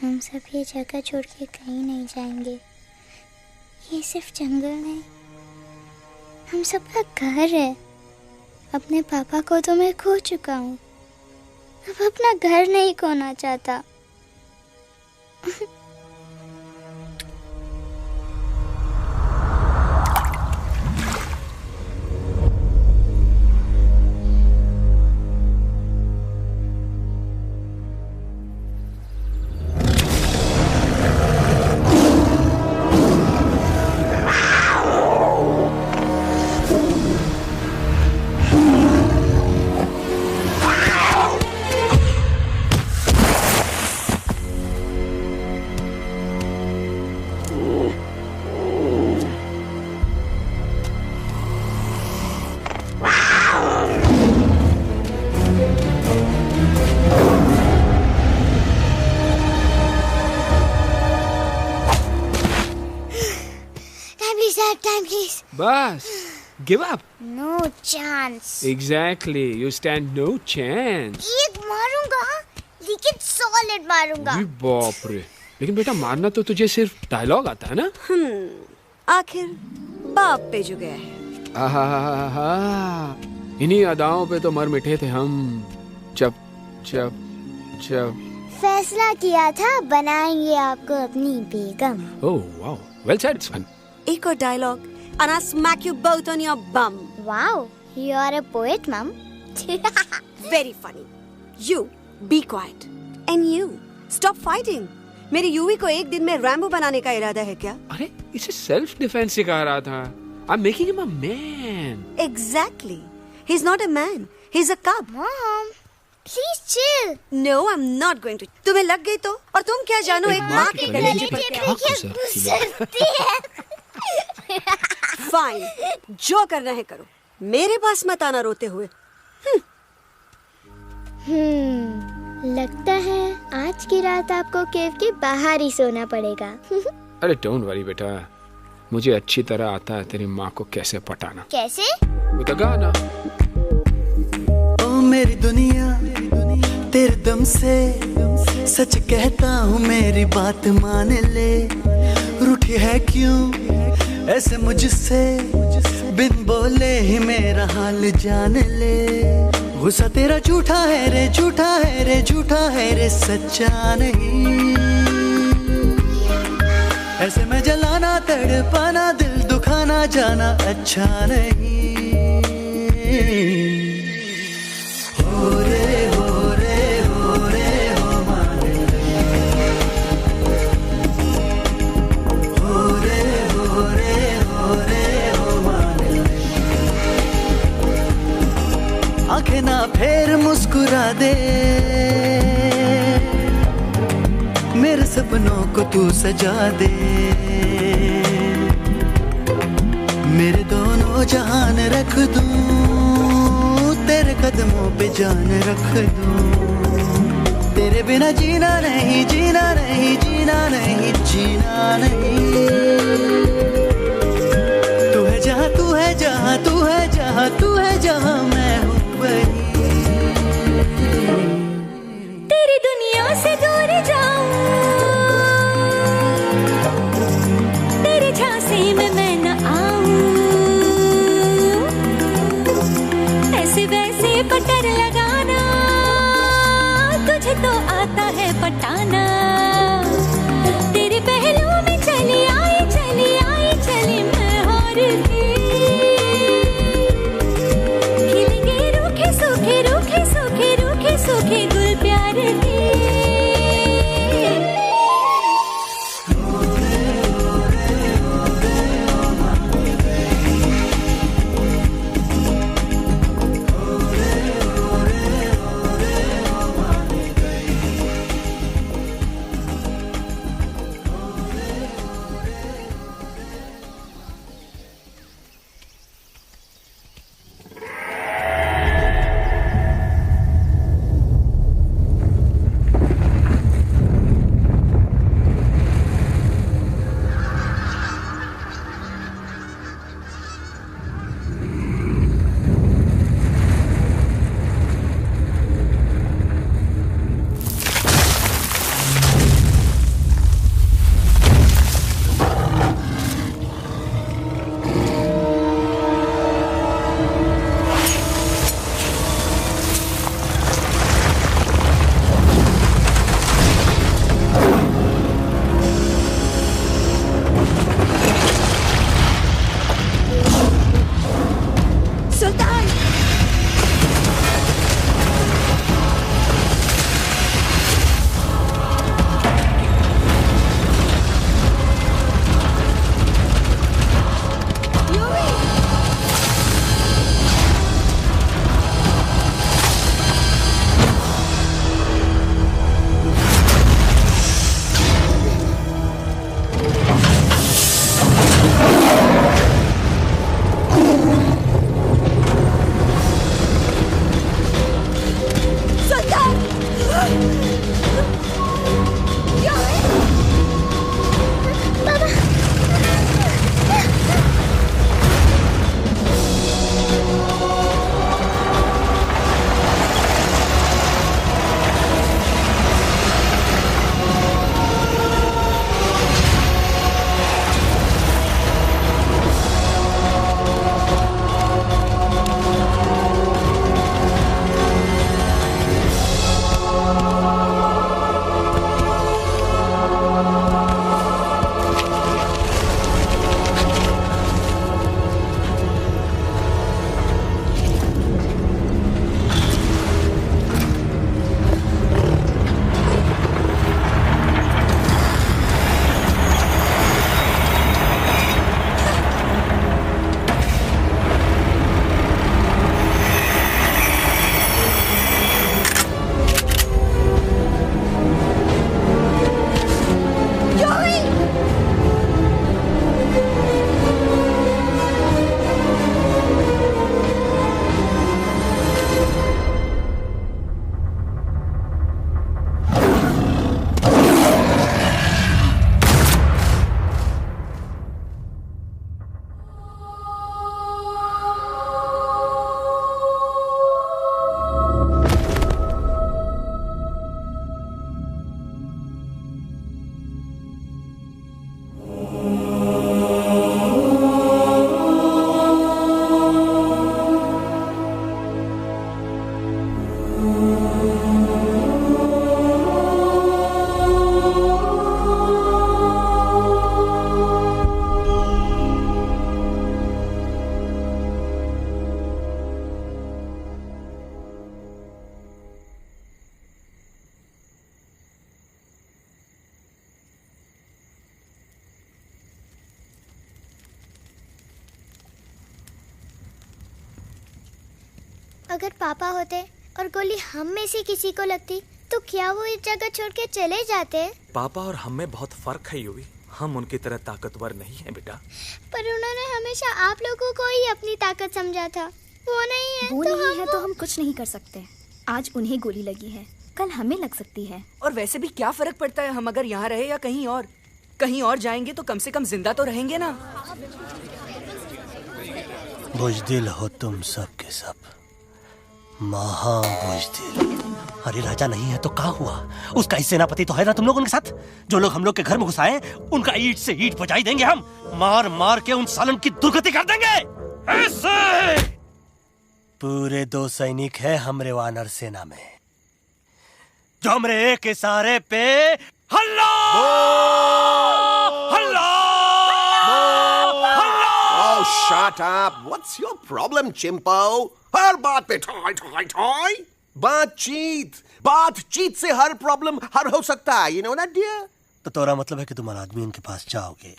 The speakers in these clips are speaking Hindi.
हम सब ये जगह छोड़ के कहीं नहीं जाएंगे। ये सिर्फ जंगल नहीं, हम सबका घर है। अपने पापा को तो मैं खो चुका हूँ, अब अपना घर नहीं खोना चाहता। Time, please. बस, give up. No chance. Exactly, you stand no chance. एक मारूंगा, लेकिन solid मारूंगा। अरे बाप रे, लेकिन बेटा मारना तो तुझे सिर्फ डायलॉग आता है ना? आखिर बाप पे जो गया है। आहा, इन्हीं अदाओं पे तो मर मिटे थे हम। जब फैसला किया था बनाएंगे आपको अपनी बेगम। Oh wow, well said son. एक और dialogue and I smack you both on your bum. Wow, you are a poet, mom. Very funny. You be quiet and you stop fighting. मेरी यूवी को एक दिन में रैम्बो बनाने का इरादा है क्या? अरे इसे सेल्फ डिफेंस सिखा रहा था। I'm making him a man. Exactly. He's not a man. He's a cub. Mom, please chill. No, I'm not going to. तुम्हें लग गई तो? और तुम क्या जानो एक माँ के गले कलेजे पे पे क्या? गुजरती है। फाइन, जो करना है करो, मेरे पास मत आना रोते हुए। लगता है आज की रात आपको केव के बाहर ही सोना पड़ेगा। अरे डोंट वरी बेटा, मुझे अच्छी तरह आता है तेरी माँ को कैसे पटाना। कैसे? वो तो गाना। ओ मेरी दुनिया तेरे दम से सच कहता हूँ, मेरी बात मान ले। रूठी है क्यों ऐसे मुझसे, बिन बोले ही मेरा हाल जान ले। गुस्सा तेरा झूठा है रे, झूठा है रे, झूठा है रे, सच्चा नहीं। ऐसे में जलाना, तड़पाना, दिल दुखाना, जाना अच्छा नहीं। हो रे हो रे हो रे हो मान ले। हो रे हो रे हो रे हो मान ले। आंखें ना फेर मुस्कुरा दे, मेरे सपनों को तू सजा दे। मेरे दोनों जहान रख दूं, तेरे कदमों पे जान रख दूं। तेरे बिना जीना नहीं, जीना नहीं, जीना नहीं, जीना नहीं। तू है जहाँ, तू है जहाँ, तू है जहाँ, तू है जहाँ, मैं हूँ वही। तेरी दुनिया से दूर जाऊं, तेरे झांसे में मैं न आऊं। ऐसे वैसे पटर लगाना, तुझे तो आता है पटाना। तेरे पहलू में चली आई, चली आई, चली मैं हार गई। खिलेंगे रूखे सूखे, रूखे सूखे, रूखे सूखे गुल प्यार के। अगर पापा होते और गोली हम में से किसी को लगती तो क्या वो इस जगह छोड़ के चले जाते? पापा और हम में बहुत फर्क है यूवी। हम उनकी तरह ताकतवर नहीं है बेटा। पर उन्होंने हमेशा आप लोगों को ही अपनी ताकत समझा था। वो नहीं है वो तो नहीं है हम तो हम कुछ नहीं कर सकते। आज उन्हें गोली लगी है, कल हमें लग सकती है। और वैसे भी क्या फर्क पड़ता है हम अगर यहाँ रहे या कहीं और? कहीं और जाएंगे तो कम से कम जिंदा तो रहेंगे ना। बुज़दिल हो तुम सब के सब, महा बुज़दिल। अरे राजा नहीं है तो क्या हुआ? उसका ही सेनापति तो है ना तुम लोग उनके साथ। जो लोग हम लोग के घर में घुसाए उनका ईंट से ईंट बजाई देंगे हम। मार मार के उन सालन की दुर्गति कर देंगे। ऐसे पूरे 2 सैनिक है हमरे वानर सेना में, जो हमरे एक इशारे पे हल्ला हल्ला हल्ला। Oh, shut up! What's your problem, Chimpo? हर बात पे ठॉय ठॉय ठॉय। बातचीत से हर प्रॉब्लम हल हो सकता है, you know that, dear? तो तोरा मतलब है कि तुम आदमी उनके पास जाओगे,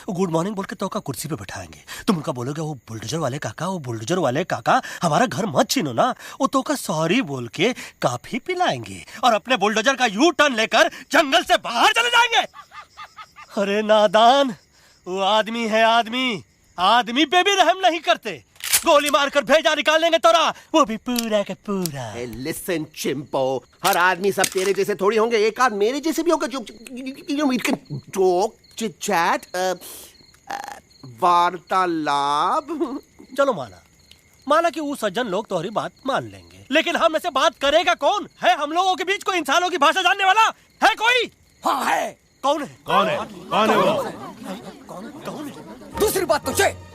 गुड मॉर्निंग बोल के तो का कुर्सी पे बैठाएंगे, तुम उनका बोलोगे वो बुलडोजर वाले काका हमारा घर मत छीनो ना, वो तो का सॉरी बोल के काफी पिलाएंगे और अपने बुलडोजर का यू टर्न लेकर जंगल से बाहर चले जाएंगे। अरे नादान, वो आदमी है आदमी पे भी रहम नहीं करते। गोली मारकर भेजा निकाल लेंगे तोरा, वो भी पूरा का पूरा। Hey, listen, चिंपो, हर आदमी सब तेरे जैसे थोड़ी होंगे, एक आध मेरे जैसे भी होगा जो we can talk, chit chat, वार्तालाप। चलो माना कि वो सज्जन लोग तुम्हारी बात मान लेंगे, लेकिन हम में से बात करेगा कौन? है हम लोगों के बीच कोई इंसानों की भाषा जानने वाला है कोई? हाँ है। कौन है वो? दूसरी बात तो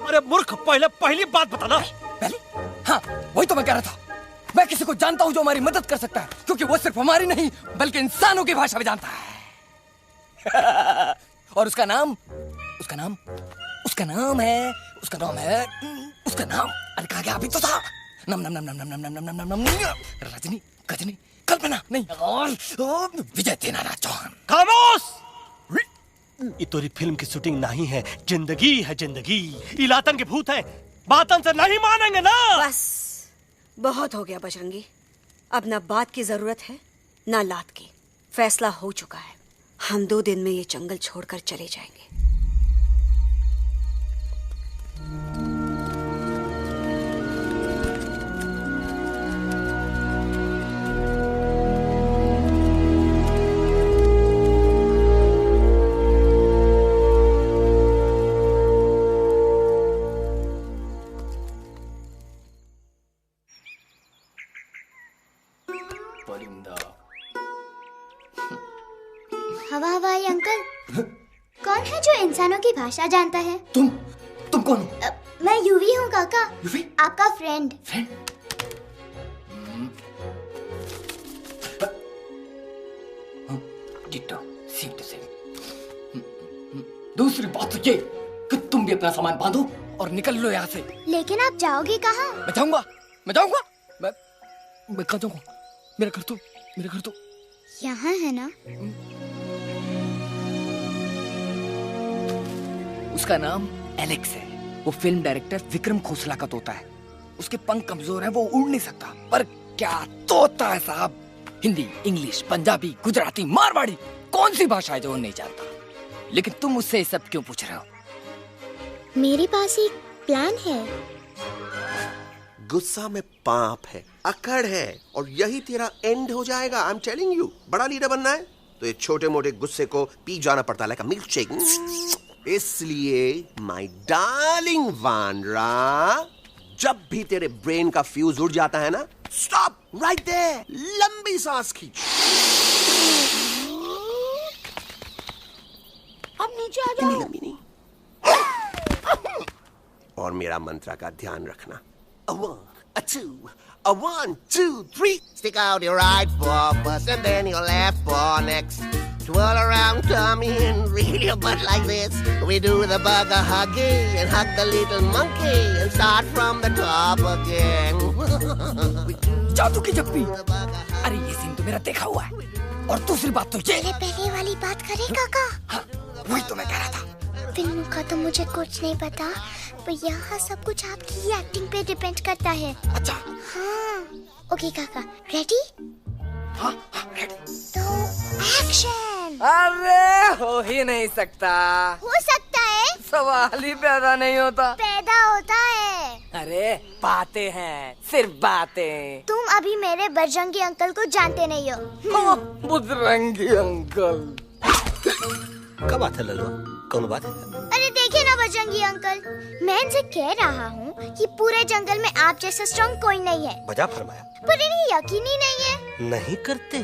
अरे मूर्ख, पहली बात बताना। पहले? हाँ, वही तो मैं कह रहा था। मैं किसी को जानता हूँ जो हमारी मदद कर सकता है, क्योंकि वो सिर्फ हमारी नहीं बल्कि इंसानों की भाषा भी जानता है। और उसका नाम है अरे कहा गया अभी तो था। नम रजनी गजनी कल्पना नहीं और विजय देनाराज चौहान। खामोश! ये तोरी फिल्म की शूटिंग नहीं है, जिंदगी है जिंदगी। इलातन के भूत है, बातन से नहीं मानेंगे ना। बस बहुत हो गया बजरंगी, अब ना बात की जरूरत है ना लात की। फैसला हो चुका है, हम 2 दिन में ये जंगल छोड़कर चले जाएंगे। हवाई अंकल, कौन है जो इंसानों की भाषा जानता है? तुम कौन हो? मैं यूवी हूँ काका। यूवी? आपका फ्रेंड। दूसरी बात तो ये कि तुम भी अपना सामान बांधो और निकल लो यहाँ से। लेकिन आप जाओगे कहाँ? मैं जाऊंगा मैं कहाँ जाऊंगा? मेरा घर तो यहाँ है ना। उसका नाम एलेक्स है। वो फिल्म डायरेक्टर विक्रम खोसला का तोता है। उसके पंख कमजोर हैं, वो उड़ नहीं सकता, पर क्या तोता है साहब। हिंदी, इंग्लिश, पंजाबी, गुजराती, मारवाड़ी, कौन सी भाषा है जो वो नहीं जानता? लेकिन तुम उससे सब क्यों पूछ रहे हो? मेरे पास एक प्लान है। गुस्सा में पाप है, अकड़ है, और यही तेरा एंड हो जाएगा। आई एम टेलिंग यू, बड़ा लीडर बनना है तो ये छोटे मोटे गुस्से को पी जाना पड़ता है, लाइक अ मिल्क शेक। इसलिए माय डार्लिंग वानरा, जब भी तेरे ब्रेन का फ्यूज उड़ जाता है ना, स्टॉप राइट देयर, लंबी सांस खींच। अब नीचे आ जाओ। लंबी नहीं। और मेरा मंत्र का ध्यान रखना। A 1, 2, 3. Stick out your right paw first and then your left paw next. Twirl around tummy and reel your butt like this. We do the bugger huggy and hug the little monkey and start from the top again. जादू की जप्पी। अरे ये सीन तो मेरा देखा हुआ है। और दूसरी बात तो ये। पहले वाली बात करें काका? हाँ, वही तो मैं कह रहा था फिल्मों का तो मुझे कुछ नहीं पता, पर यहाँ सब कुछ आपकी एक्टिंग पे डिपेंड करता है। अच्छा। हाँ। ओके काका, रेडी? हाँ रेडी। तो एक्शन। अरे हो ही नहीं सकता। हो सकता है। सवाल ही पैदा नहीं होता। पैदा होता है। अरे बातें हैं, सिर्फ बातें। तुम अभी मेरे बजरंगी अंकल को जानते नहीं हो। बजरंगी अंकल। क्या बात है लल्लू, कौन बात है? अरे देखिए ना बजरंगी अंकल, मैं इनसे कह रहा हूँ कि पूरे जंगल में आप जैसा स्ट्रॉन्ग कोई नहीं है। बजा फरमाया। पर इन्हें यकीन ही नहीं है। नहीं करते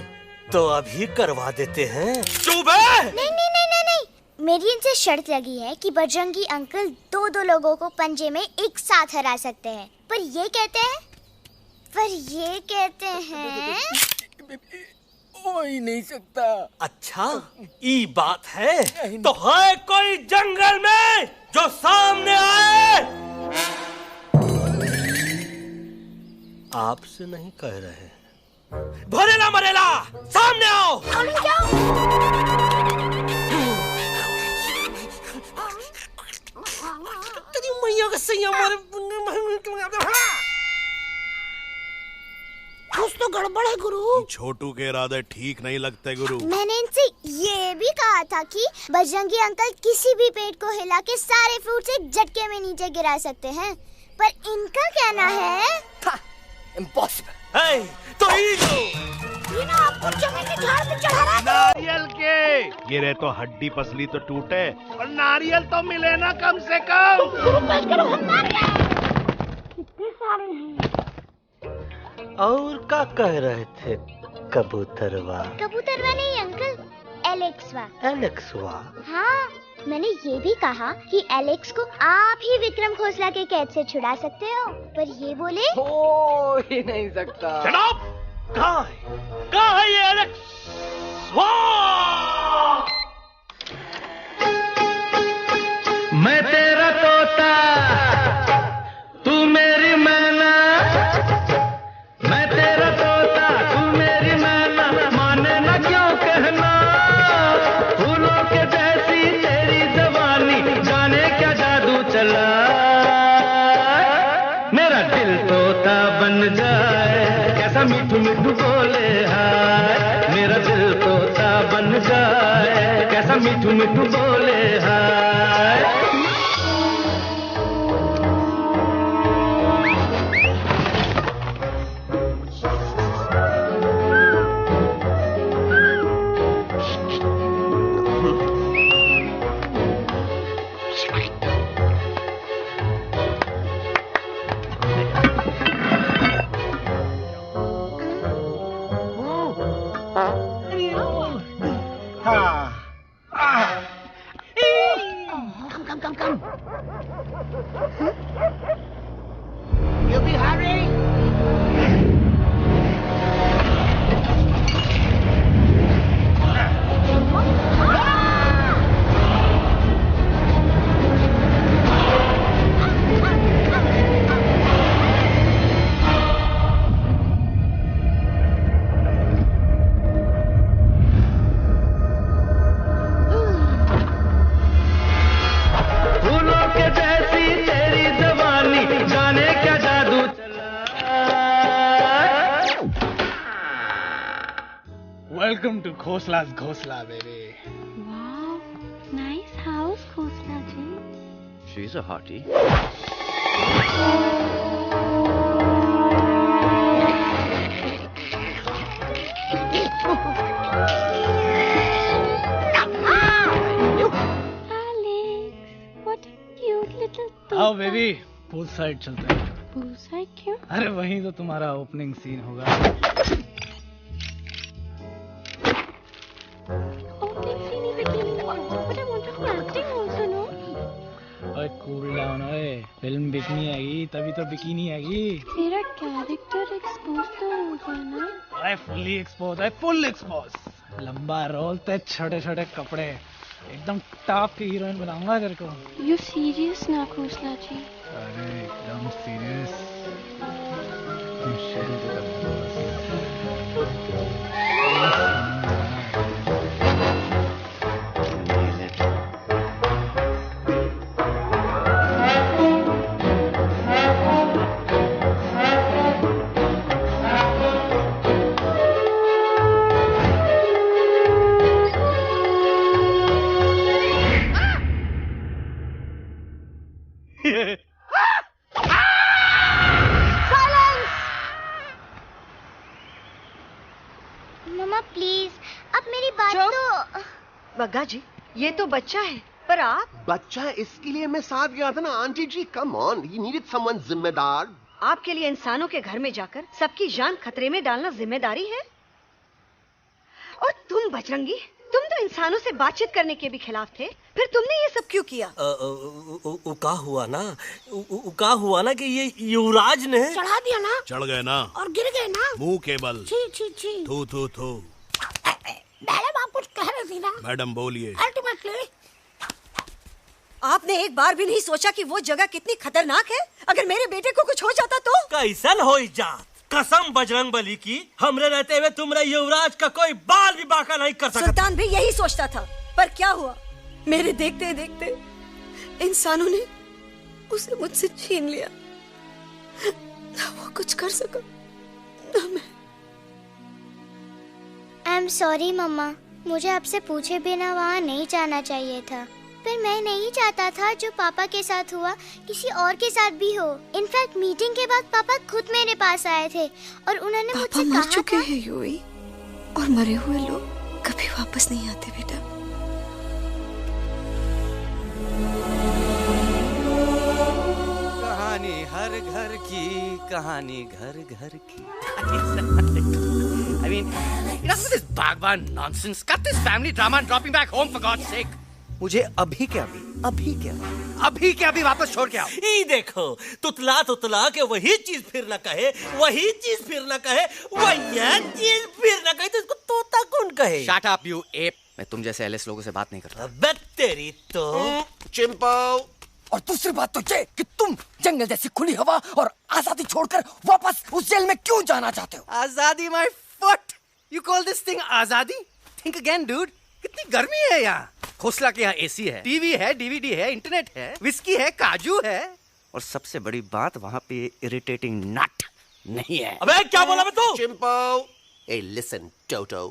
तो अभी करवा देते हैं। चुप है। नहीं नहीं नहीं नहीं नहीं, मेरी इनसे शर्त लगी है कि बजरंगी अंकल दो लोगों को पंजे में एक साथ हरा सकते हैं। पर ये कहते हैं हो ही नहीं सकता। अच्छा ये बात है, तो है कोई जंगल में जो सामने आए? आपसे नहीं कह रहे, भरेला मरेला सामने आओ। तेरी मैया का सही हमारे कुछ तो गड़बड़ है गुरु। छोटू के इरादे ठीक नहीं लगते गुरु। मैंने इनसे ये भी कहा था कि बजरंगी अंकल किसी भी पेड़ को हिला के सारे फ्रूट एक झटके में नीचे गिरा सकते हैं, पर इनका कहना है इम्पॉसिबल। तो ये ना आपको चमेली के झाड़ पे चढ़ा रहा है। नारियल के गिरे तो हड्डी पसली तो टूटे, और नारियल तो मिले ना कम से कम। कितने सारे हैं। और क्या कह रहे थे? कबूतरवा नहीं अंकल, एलेक्सवा। एलेक्सवा? हाँ, मैंने ये भी कहा कि एलेक्स को आप ही विक्रम खोसला के कैद से छुड़ा सकते हो, पर ये बोले हो ही नहीं सकता। जनाब कहाँ है ये एलेक्स? मैं तेरा तोता, तू मेरी मैना। मैं तेरा तोता, तू मेरी मैना। माने ना क्यों कहना, फूलों के जैसी तेरी जवानी, जाने क्या जादू चला। मेरा दिल तोता बन जाए, कैसा मीठू मीठू बोले हाय। मेरा दिल तोता बन जाए, कैसा मीठू मीठू बोले हाय। Welcome to Khosla's Ghosla, baby. Wow, nice house, Khosla ji. She's a hottie. Alex, what a cute little toy. आओ बेबी, पूल साइड चलते हैं। पूल साइड क्यों? अरे वहीं तो तुम्हारा ओपनिंग सीन होगा। कूल डाउन ओए, फिल्म बिकनी आएगी तभी तो बिकिनी आएगी। तेरा कैरेक्टर एक्सपोज तो होगा ना? अरे फुल्ली एक्सपोज है, फुल एक्सपोज। लंबा रोल ते छोटे छोटे कपड़े, एकदम टॉप की हीरोइन बनाऊंगा तेरे को। यू सीरियस ना खोसला जी? अरे एकदम सीरियस। प्लीज, अब मेरी बात तो। बग्गा जी, ये तो बच्चा है, पर आप? बच्चा इसके लिए मैं साथ गया था ना aunty ji. Come on, he needed someone जिम्मेदार। आपके लिए इंसानों के घर में जाकर सबकी जान खतरे में डालना जिम्मेदारी है? और तुम बजरंगी, तुम तो इंसानों से बातचीत करने के भी खिलाफ थे, फिर तुमने ये सब क्यों किया? का हुआ ना कि ये युवराज ने चढ़ा दिया ना, चढ़ गए ना और गिर गए ना मुंह के बल। छी छी छी। थू थू थू। मैडम आप कुछ कह रही थी ना? मैडम बोलिए। अल्टीमेटली आपने एक बार भी नहीं सोचा कि वो जगह कितनी खतरनाक है? अगर मेरे बेटे को कुछ हो जाता तो? कैसन हो जात? कसम बजरंग बली की, हमरे रहते हुए तुमरे युवराज का कोई बाल भी बाका नहीं कर सकता। सुल्तान भी यही सोचता था, पर क्या हुआ? मेरे देखते देखते इंसानों ने उसे मुझसे छीन लिया। ना वो कुछ कर सका, ना मैं। आई एम सॉरी मम्मा, मुझे आपसे पूछे बिना वहाँ नहीं जाना चाहिए था, पर मैं नहीं चाहता था जो पापा के साथ हुआ किसी और के साथ भी हो। इनफैक्ट मीटिंग के बाद पापा खुद मेरे पास आए थे और उन्होंने मुझसे कहा मर चुके हैं यूई, और मरे हुए लोग कभी वापस नहीं आते बेटा। कहानी हर घर की, कहानी घर घर की। I mean, enough with this Bhagwan nonsense. Cut this family drama and drop me back home for God's sake. मुझे अभी के अभी वापस छोड़ के आओ। ई देखो, तुतला तुतला के वही चीज फिर न कहे, वही चीज फिर न कहे, वही चीज फिर न कहे, तो इसको तोता कौन कहे? Shut up you ape. मैं तुम जैसे एलिस लोगों से बात नहीं करता। अबे तेरी तो चिंपो। और दूसरी बात तो ये कि तुम जंगल जैसी खुली हवा और आजादी छोड़कर वापस उस जेल में क्यों जाना चाहते हो? आजादी my foot. You call this thing आजादी? Think again, dude. कितनी गर्मी है यहाँ। खोसला के यहाँ एसी है, टीवी है, डीवीडी है, इंटरनेट है, विस्की है, काजू है, और सबसे बड़ी बात वहाँ पे इरिटेटिंग नट नहीं है। अबे क्या बोला मैं तू? चिंपो। ए लिसन टोटो,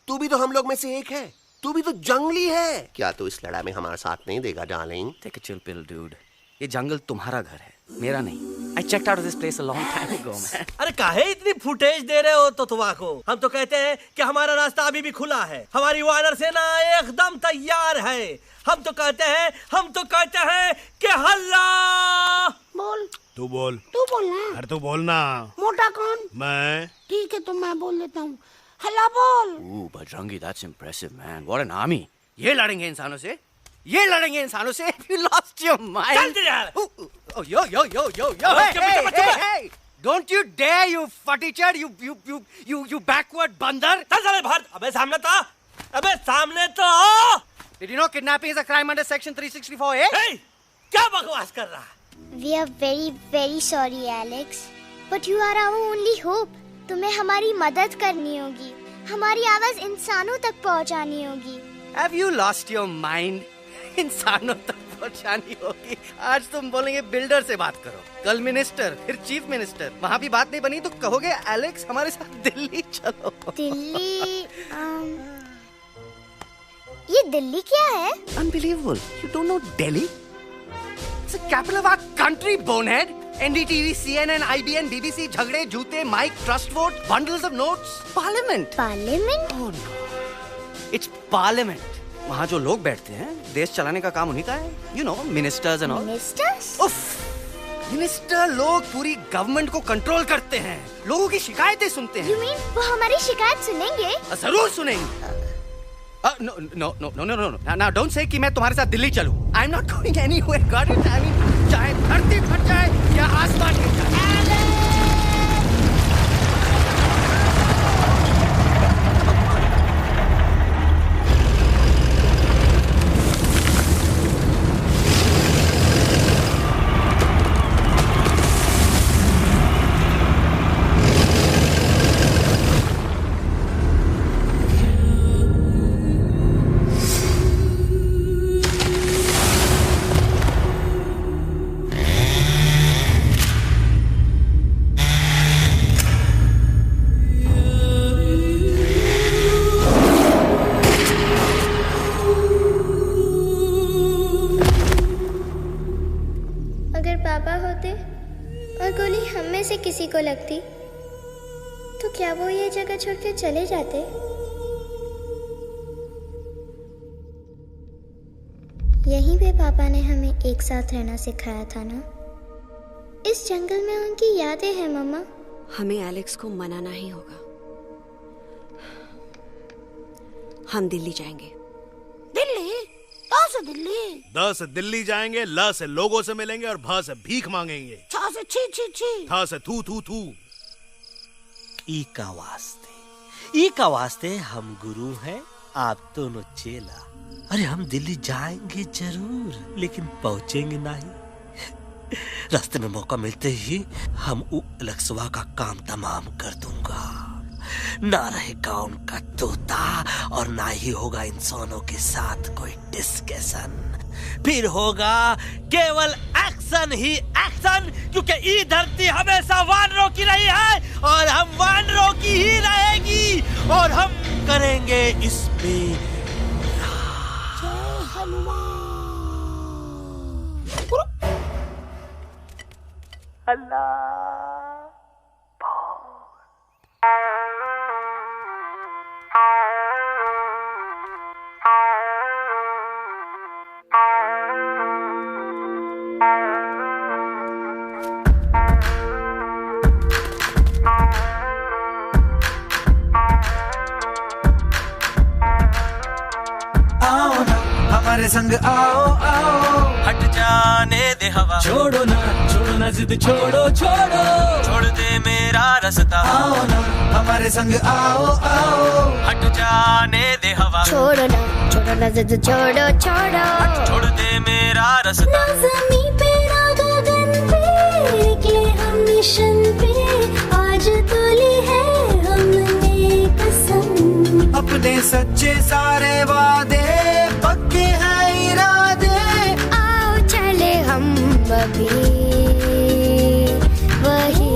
तू भी तो हम लोग में से एक है, तू भी तो जंगली है। क्या तू इस लड़ाई में हमारा साथ नहीं देगा darling? Take a chill pill, dude. ये जंगल तुम्हारा घर है, मेरा नहीं। I checked out of this place a long time ago, man. अरे काहे इतनी फुटेज दे रहे हो तुतवा को? हम तो कहते हैं कि हमारा रास्ता अभी भी खुला है, हमारी वानर सेना एकदम तैयार है। हम तो कहते हैं कि हल्ला। बोल। तू बोल। तू बोलना। अरे तू बोलना। मोटा कौन? मैं। ठीक है तो मैं बोल लेता हूँ। हल्ला बोल। Ooh, Bajrangi, that's impressive, man. What an army. ये लड़ेंगे इंसानों से? ये लड़ेंगे इंसानों से? You lost your mind. चल यार। Oh, yo. Hey. Don't you dare, you futichard, you backward बंदर. चल चल भारत। अबे सामने तो आओ। Did you know kidnapping is a crime under section 364A? Hey, क्या बकवास कर रहा है? We are very very sorry Alex, but you are our only hope. तुम्हें हमारी मदद करनी होगी, हमारी आवाज इंसानों तक पहुंचानी होगी। Have you lost your mind? इंसानों तक पहुंचानी होगी। आज तुम बोलेंगे बिल्डर से बात करो, कल मिनिस्टर, फिर चीफ मिनिस्टर, वहाँ भी बात नहीं बनी तो कहोगे एलेक्स हमारे साथ दिल्ली चलो। दिल्ली? ये दिल्ली क्या है? Unbelievable. You don't know Delhi? It's the capital of our country, bonehead. NDTV, CNN, IBN, BBC, झगड़े, जूते, mike, trust vote, bundles of notes, parliament. Parliament? Oh no. It's parliament. वहाँ जो लोग बैठते हैं, देश चलाने का काम उन्हीं का है। You know, ministers and all. Ministers? उफ, मिनिस्टर लोग पूरी गवर्नमेंट को कंट्रोल करते हैं, लोगों की शिकायतें सुनते हैं। You mean वो हमारी शिकायत सुनेंगे? जरूर सुनेंगे। No. Now don't say कि मैं तुम्हारे साथ दिल्ली चलूं. I'm not going anywhere. Got it? I mean, चाहे धरती फट जाए या आसमान गिर जाए। किसी को लगती तो क्या वो ये जगह छोड़कर चले जाते? यहीं पे पापा ने हमें एक साथ रहना सिखाया था ना। इस जंगल में उनकी यादें हैं मम्मा। हमें एलेक्स को मनाना ही होगा। हम दिल्ली जाएंगे। दिल्ली? कहाँ से दिल्ली? द से दिल्ली जाएंगे, ल से लोगों से मिलेंगे और भ से भीख मांगेंगे, छ से छी छी छी, थ से थू थू थू। ई का वास्ते हम गुरु हैं, आप दोनों चेला। अरे हम दिल्ली जाएंगे जरूर, लेकिन पहुंचेंगे नहीं। रास्ते में मौका मिलते ही हम अलक्सवा का काम तमाम कर दूंगा। ना रहेगा उनका तोता और ना ही होगा इंसानों के साथ कोई डिस्कशन। फिर होगा केवल एक्शन ही एक्शन, क्योंकि ये धरती हमेशा वानरों की रही है और हम वानरों की ही रहेगी, और हम करेंगे इस पे हमारे संग आओ आओ, हट जाने दे हवा, छोड़ो ना जिद, छोड़ो छोड़ दे मेरा रास्ता। आओ ना हमारे संग आओ आओ, हट जाने दे हवा, छोड़ो ना जिद, छोड़ो छोड़ दे मेरा रास्ता। ना ज़मीं पे ना गगन पे, निकले हम मिशन पे, आज तोली है हमने कसम। अपने सच्चे सारे वादे पक्के हैं इरादे, आओ चले हम अभी वही।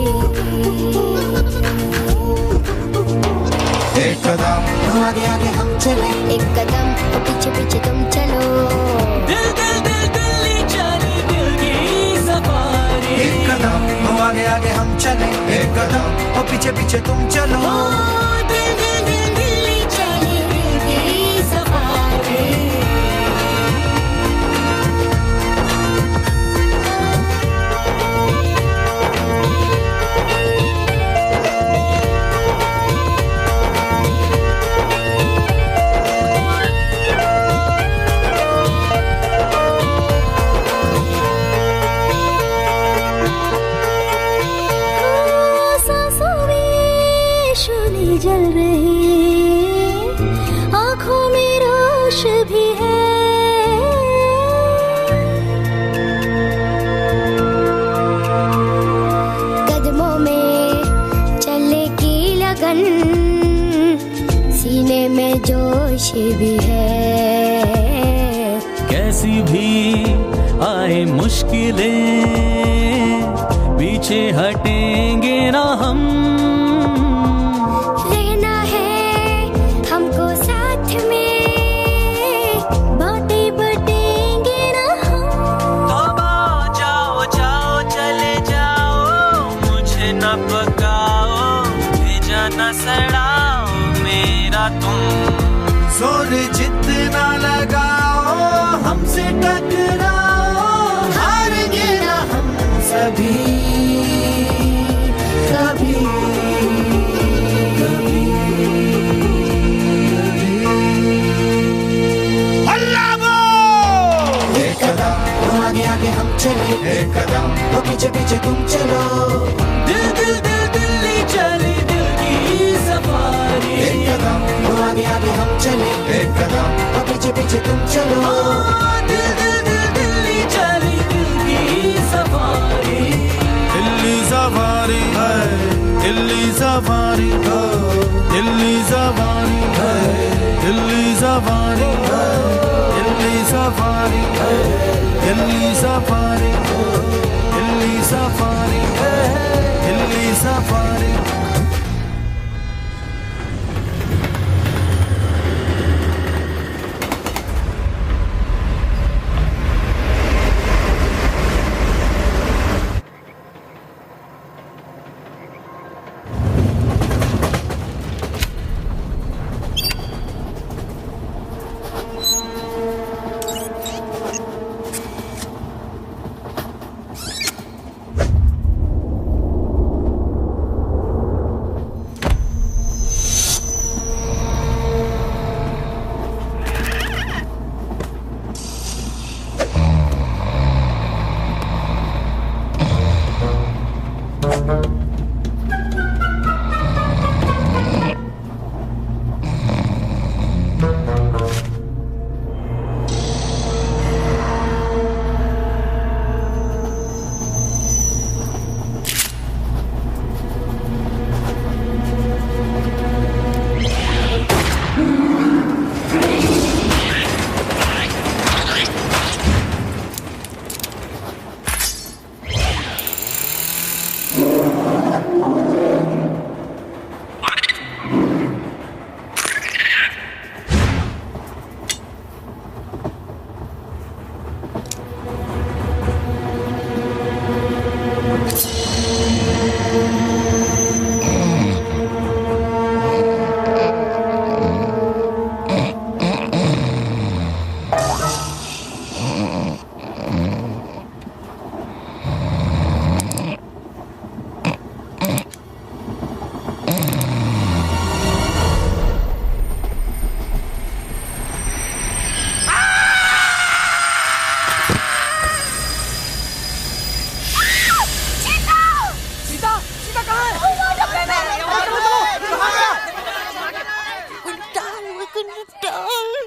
एक कदम आगे आगे हम चले, एक कदम और पीछे पीछे तुम चलो। दिल दिल दिल दिल्ली चले, दिल की सफारी। एक कदम आगे आगे हम चले, एक कदम और पीछे पीछे तुम चलो। दिल दिल दिल दिल्ली चले, दिल की सफारी। जल रही आँखों में रोश भी है, कदमों में चलने की लगन, सीने में जोश भी है। कैसी भी आए मुश्किलें, पीछे हटेंगे ना हम। जोर जितना लगाओ, हमसे टकराओ, हारेंगे ना हम सभी कभी कभी। अल्लाह वो! एक कदम आगे आगे हम चले, एक कदम तो पीछे पीछे तुम चलो। दिल दिल दिल दिल्ली चली, दिल की सफारी। एक कदम आगे आगे हम चले, एक कदम और पीछे पीछे तुम चलो। दिल दिल दिल दिल्ली चली, दिल की सफारी। दिल्ली सफारी है, दिल्ली सफारी है, दिल्ली सफारी है, दिल्ली सफारी है, दिल्ली सफारी है, दिल्ली सफारी है, दिल्ली सफारी है, Delhi safari.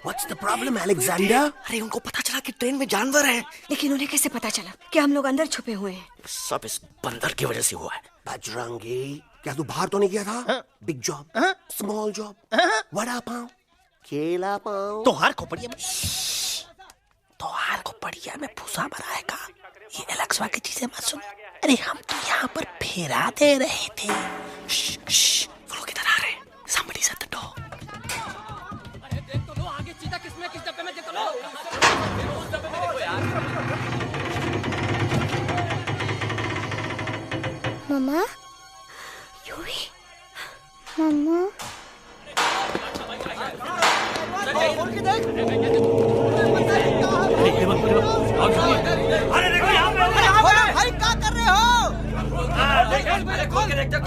What's the problem, Alexander? अरे उनको पता चला कि ट्रेन में जानवर है। लेकिन उन्हें कैसे पता चला कि हम लोग अंदर छुपे हुए हैं? सब इस बंदर की वजह से हुआ है। बजरंगी, क्या तू बाहर तो नहीं गया था? Big job, small job, vada pav, केला पाव। तोहार खोपड़िया में भूसा भराएगा। ये एलेक्सा की चीजें मत सुन। अरे हम तो यहाँ पर फेरा दे रहे थे। वो लोग इधर आ रहे हैं। Somebody shut the door. अरे देख तो लो आगे चीता किसमें किस डब्बे में, देख तो लो। उस डब्बे में देखो यार। मम्मा, यूवी, मम्मा। अरे देखो यहाँ पे भाई क्या कर रहे हो? खोल के देखते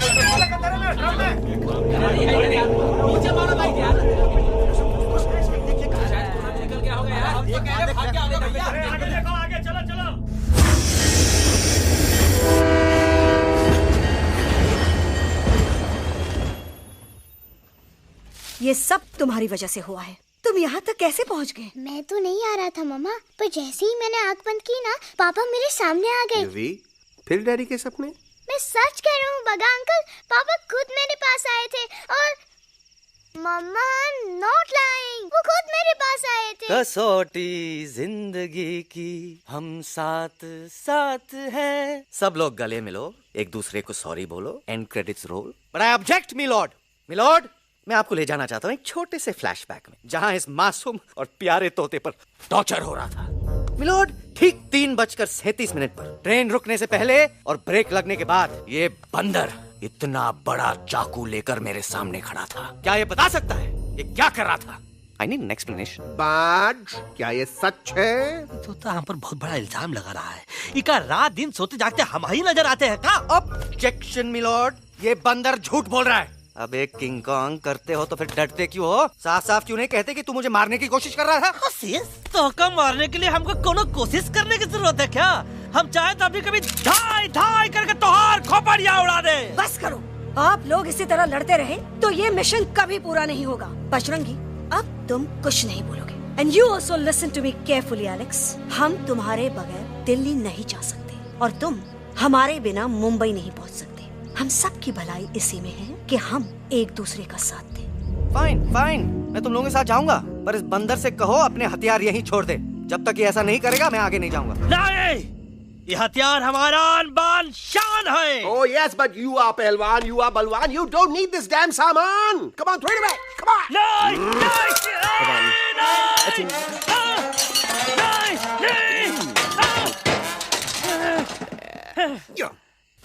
ये सब तुम्हारी वजह से हुआ है। तुम यहाँ तक कैसे पहुँच गए? मैं तो नहीं आ रहा था मम्मा, पर जैसे ही मैंने आँख बंद की ना, पापा मेरे सामने आ गए। यूवी, फिर डैडी के सपने? मैं सच कह रहा हूँ बगा अंकल, पापा खुद मेरे पास आए थे और मम्मा नॉट लाइंग, वो खुद मेरे पास आए थे। कसौटी जिंदगी की हम साथ साथ हैं। सब लोग गले मिलो, एक दूसरे को सॉरी बोलो, and credits roll. But I object milord, मैं आपको ले जाना चाहता हूँ एक छोटे से फ्लैशबैक में, जहाँ इस मासूम और प्यारे तोते पर टॉर्चर हो रहा था। मिलॉर्ड, ठीक 3:37 पर ट्रेन रुकने से पहले और ब्रेक लगने के बाद ये बंदर इतना बड़ा चाकू लेकर मेरे सामने खड़ा था। क्या ये बता सकता है ये क्या कर रहा था? I need an explanation. बाज, क्या ये सच है? तो हम पर बहुत बड़ा इल्जाम लगा रहा है। इका रात दिन सोते जागते हम ही नजर आते हैं का? ऑब्जेक्शन मिलॉर्ड, ये बंदर झूठ बोल रहा है। अब एक किंग कॉन्ग करते हो तो फिर डरते क्यों हो? साफ साफ क्यों नहीं कहते कि तू मुझे मारने की कोशिश कर रहा था? कोशिश? तो का मारने के लिए हमको कोनो कोशिश करने की जरूरत है क्या? हम चाहे तो अभी कभी धाई धाई करके तोहार खोपड़िया उड़ा दे। बस करो, आप लोग इसी तरह लड़ते रहे तो ये मिशन कभी पूरा नहीं होगा। बजरंगी, अब तुम कुछ नहीं बोलोगे। And you also listen to me carefully Alex. हम तुम्हारे बगैर दिल्ली नहीं जा सकते और तुम हमारे बिना मुंबई नहीं पहुंच सकते। हम सब की भलाई इसी में है कि हम एक दूसरे का साथ दें। फाइन, मैं तुम लोगों के साथ जाऊंगा, पर इस बंदर से कहो अपने हथियार यहीं छोड़ दे। जब तक ये ऐसा नहीं करेगा मैं आगे नहीं जाऊंगा। नहीं, ये हथियार हमारा आन-बान शान है। Oh yes, but you are पहलवान, you are बलवान, you don't need this damn सामान. Come on, throw it away. Come on.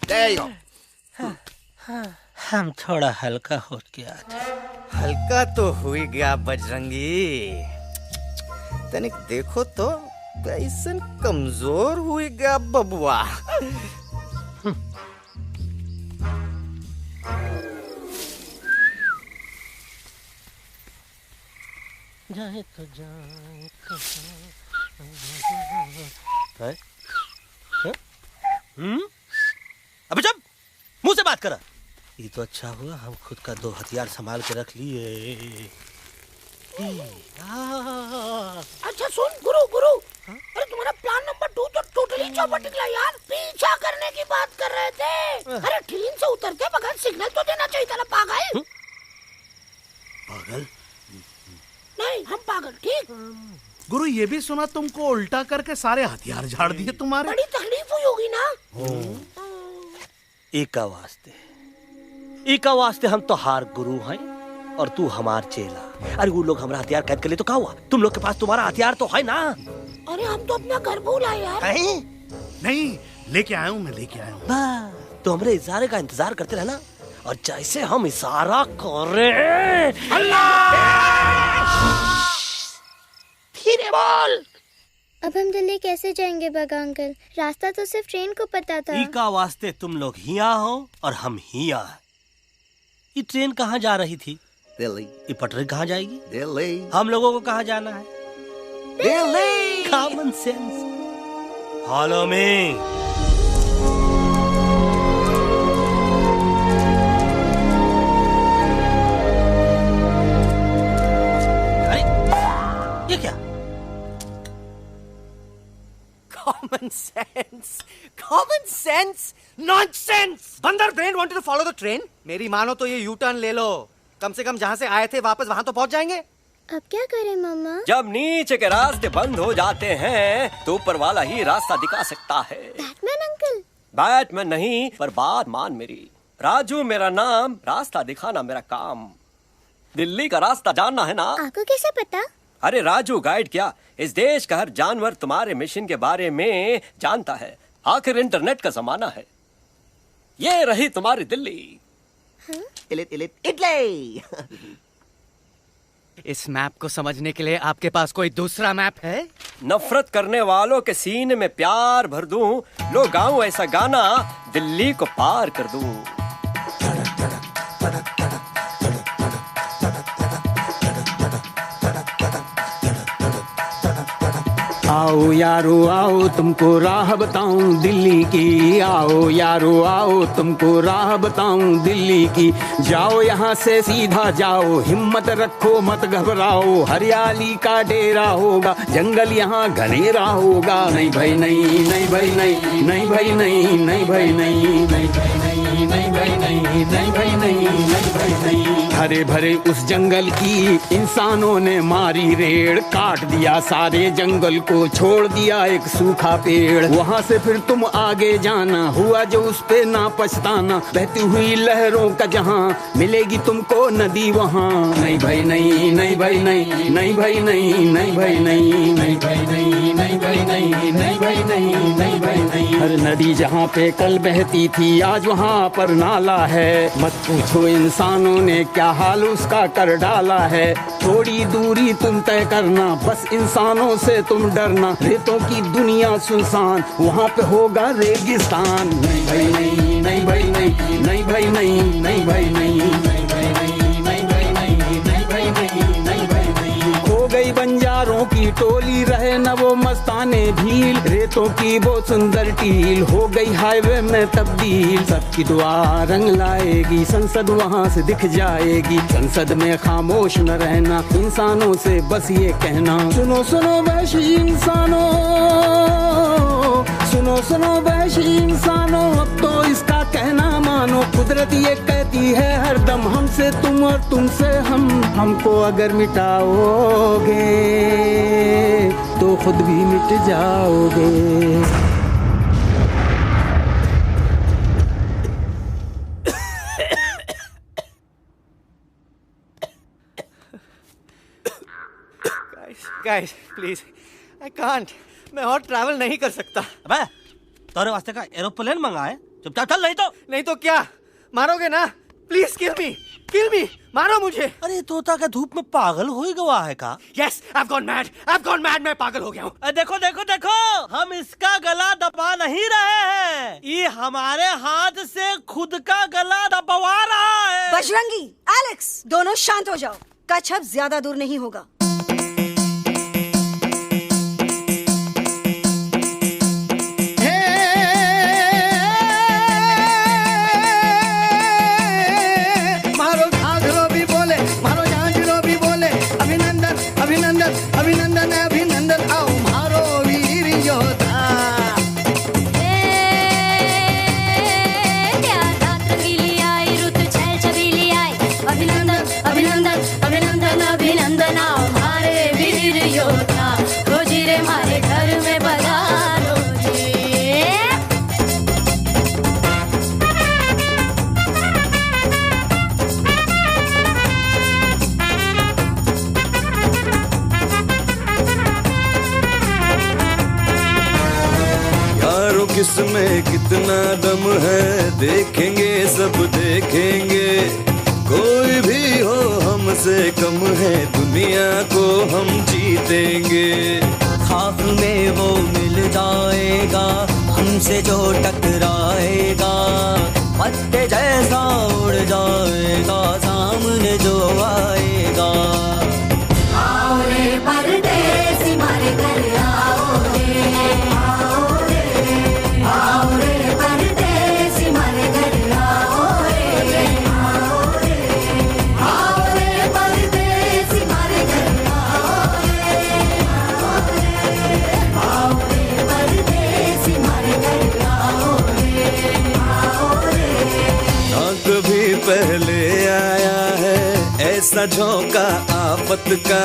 There you go. हम थोड़ा हल्का हो गया था। हल्का तो हुई गया बजरंगी, तनिक देखो तो कैसन कमजोर हुई गया बबुआ। जाए तो जाए अबे जब मुंह से बात करा। ये तो अच्छा हुआ हम खुद का 2 हथियार संभाल के रख लिए। अच्छा सुन गुरु, अरे तुम्हारा प्लान नंबर 2 तो टोटली चौपट निकला यार। पीछा करने की बात कर रहे थे। अरे ट्रेन से उतर के बगैर सिग्नल तो देना चाहिए था ना पागल। पागल? नहीं, हम पागल, ठीक। गुरु, ये भी सुना तुमको उल्टा करके सारे हथियार झाड़ दिए तुम्हारे। बड़ी तकलीफ हुई होगी ना। एका वास्ते हम तो हार गुरु हैं और तू हमार चेला। अरे वो लोग हमारा हथियार कैद कर ले तो क्या हुआ? तुम लोग के पास तुम्हारा हथियार तो है ना। अरे हम तो अपना घर भूल आए यार। नहीं, लेके आया हूँ, मैं लेके आया हूँ। तो हमारे इशारे का इंतजार करते रहना और जैसे हम इशारा करें धीरे बोल। अब हम दिल्ली कैसे जाएंगे बगा अंकल? रास्ता तो सिर्फ ट्रेन को पता था। का वास्ते तुम लोग हिया हो और हम हिया। ये ट्रेन कहाँ जा रही थी? दिल्ली। ये पटरी कहाँ जाएगी? दिल्ली। हम लोगों को कहाँ जाना है? Delhi. Common sense. Follow me. Common sense, nonsense. बंदर brain wanted to follow the train. मेरी मानो तो ये यू टर्न ले लो. कम से कम जहाँ से आए थे वापस वहाँ तो पहुँच जाएंगे. अब क्या करें मामा? जब नीचे के रास्ते बंद हो जाते हैं तो ऊपर वाला ही रास्ता दिखा सकता है. Batman uncle? बैटमैन नहीं, पर बात मान मेरी. राजू मेरा नाम, रास्ता दिखाना मेरा काम. दिल्ली का रास्ता जानना है ना? आपको कैसे पता? अरे राजू गाइड क्या, इस देश का हर जानवर तुम्हारे मिशन के बारे में जानता है. आखिर इंटरनेट का जमाना है. ये रही तुम्हारी दिल्ली. इटली. इस मैप को समझने के लिए आपके पास कोई दूसरा मैप है? नफरत करने वालों के सीने में प्यार भर दूं, लो गाऊं ऐसा गाना, दिल्ली को पार कर दूं. आओ यारो आओ तुमको राह बताऊं दिल्ली की. आओ यारो आओ तुमको राह बताऊं दिल्ली की. जाओ यहाँ से सीधा जाओ, हिम्मत रखो मत घबराओ. हरियाली का डेरा होगा, जंगल यहाँ घनेरा होगा. नहीं भाई नहीं, नहीं भाई नहीं, नहीं भाई नहीं, नहीं भाई नहीं, नहीं भाई नहीं, नहीं भाई नहीं, नहीं भाई नहीं, नहीं भाई नहीं. हरे भरे उस जंगल की इंसानों ने मारी रेड़. काट दिया सारे जंगल को, छोड़ दिया एक सूखा पेड़. वहाँ से फिर तुम आगे जाना, हुआ जो उस पे ना पछताना. बहती हुई लहरों का जहाँ, मिलेगी तुमको नदी वहाँ. नहीं भाई नहीं, नहीं भाई नहीं, नहीं भाई नहीं, नहीं भाई नहीं, नहीं भाई नहीं, नहीं भाई नहीं, नहीं भाई नहीं, नहीं भाई नहीं. हर नदी जहाँ पे कल बहती थी, आज वहाँ पर नाला है. मत पूछो इंसानों ने क्या हाल उसका कर डाला है. थोड़ी दूरी तुम तय करना, बस इंसानों से तुम डरना. रेतों की दुनिया सुनसान, वहाँ पे होगा रेगिस्तान. नहीं भाई नहीं, नहीं भाई नहीं, नहीं भाई नहीं, नहीं भाई नहीं, नहीं भाई नहीं, नहीं भाई नहीं, नहीं भाई नहीं, नहीं भाई नहीं. खो गई बंजारों की टोली, रहे न वो मस्ताने भील. रेतों की वो सुंदर टील, हो गई हाईवे में तब्दील. सबकी दुआ रंग लाएगी, संसद वहाँ से दिख जाएगी. संसद में खामोश न रहना, इंसानों से बस ये कहना. सुनो सुनो वैशी इंसानों, सुनो सुनो वैशी इंसानों, अब तो इसका कहना मानो. कुदरत ये कहती है हरदम, हमसे तुम और तुमसे हम. हमको अगर मिटाओगे तो खुद भी मिट जाओगे. Guys, please, I can't. मैं और ट्रैवल नहीं कर सकता. अबे, तोरे वास्ते का एरोप्लेन मंगा है, चुपचाप चल. नहीं तो क्या मारोगे ना? प्लीज किल मी, मारो मुझे. अरे तोता का धूप में पागल हो ही गया है का? Yes, I've gone mad, मैं पागल हो गया हूँ. देखो देखो देखो, हम इसका गला दबा नहीं रहे हैं, ये हमारे हाथ से खुद का गला दबवा रहा है. बजरंगी, एलेक्स, दोनों शांत हो जाओ. कच्छ अब ज्यादा दूर नहीं होगा. अभिनंदन अभिनंदन, आओ मारो वीर योद्धा. अभिनंदन अभिनंदन अभिनंदन अभिनंदन, आओ मारे वीर योद्धा. रोजी रे मारे घर में पधारो जी. किसमें कितना दम है, देखेंगे सब देखेंगे. कोई भी हो हमसे कम है, दुनिया को हम जीतेंगे. खाक में वो मिल जाएगा, हमसे जो टकराएगा. पत्ते जैसा उड़ जाएगा, सामने जो आएगा. आओ रे परदेसी मारे घर आओ रे, आओ रे परदेसी मारे घर आओ रे, आओ रे परदेसी मारे घर आओ रे, आओ रे परदेसी ऐसा झोंका आफत का,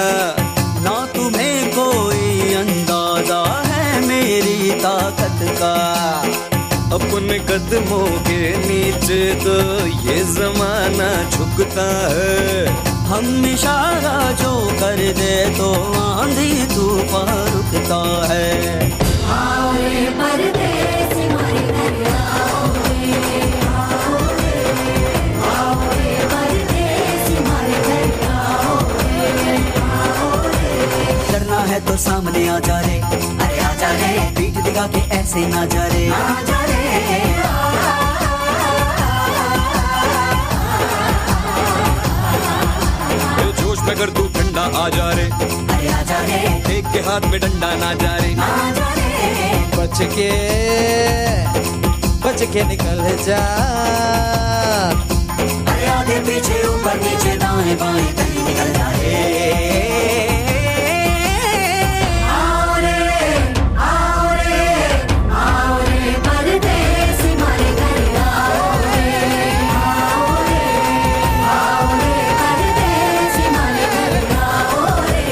ना तुम्हें कोई अंदाजा है मेरी ताकत का। अपने कदमों के नीचे तो ये जमाना झुकता है, हम इशारा जो कर दे तो आंधी तूफान रुकता है। आओ रे परदेसी हमारे घर आओ रे, आओ रे परदेसी हमारे घर आओ रे। डरना है तो सामने आ जा रे, अरे आ जा रे, पीठ दिखा के ऐसे ना जा रे, आ जा रे। जोश में कर तू ठंडा आ जा रे, अरे आ जा रे, एक के हाथ में डंडा ना जा रे, आ जा रे। बच के निकल जा, अरे आगे पीछे ऊपर नीचे दाएं बाएं कहीं निकल जा रे। आओ रे, आओ रे, आओ रे परदेसी हमारे घर आओ रे, आओ रे, आओ रे परदेसी हमारे घर आओ रे,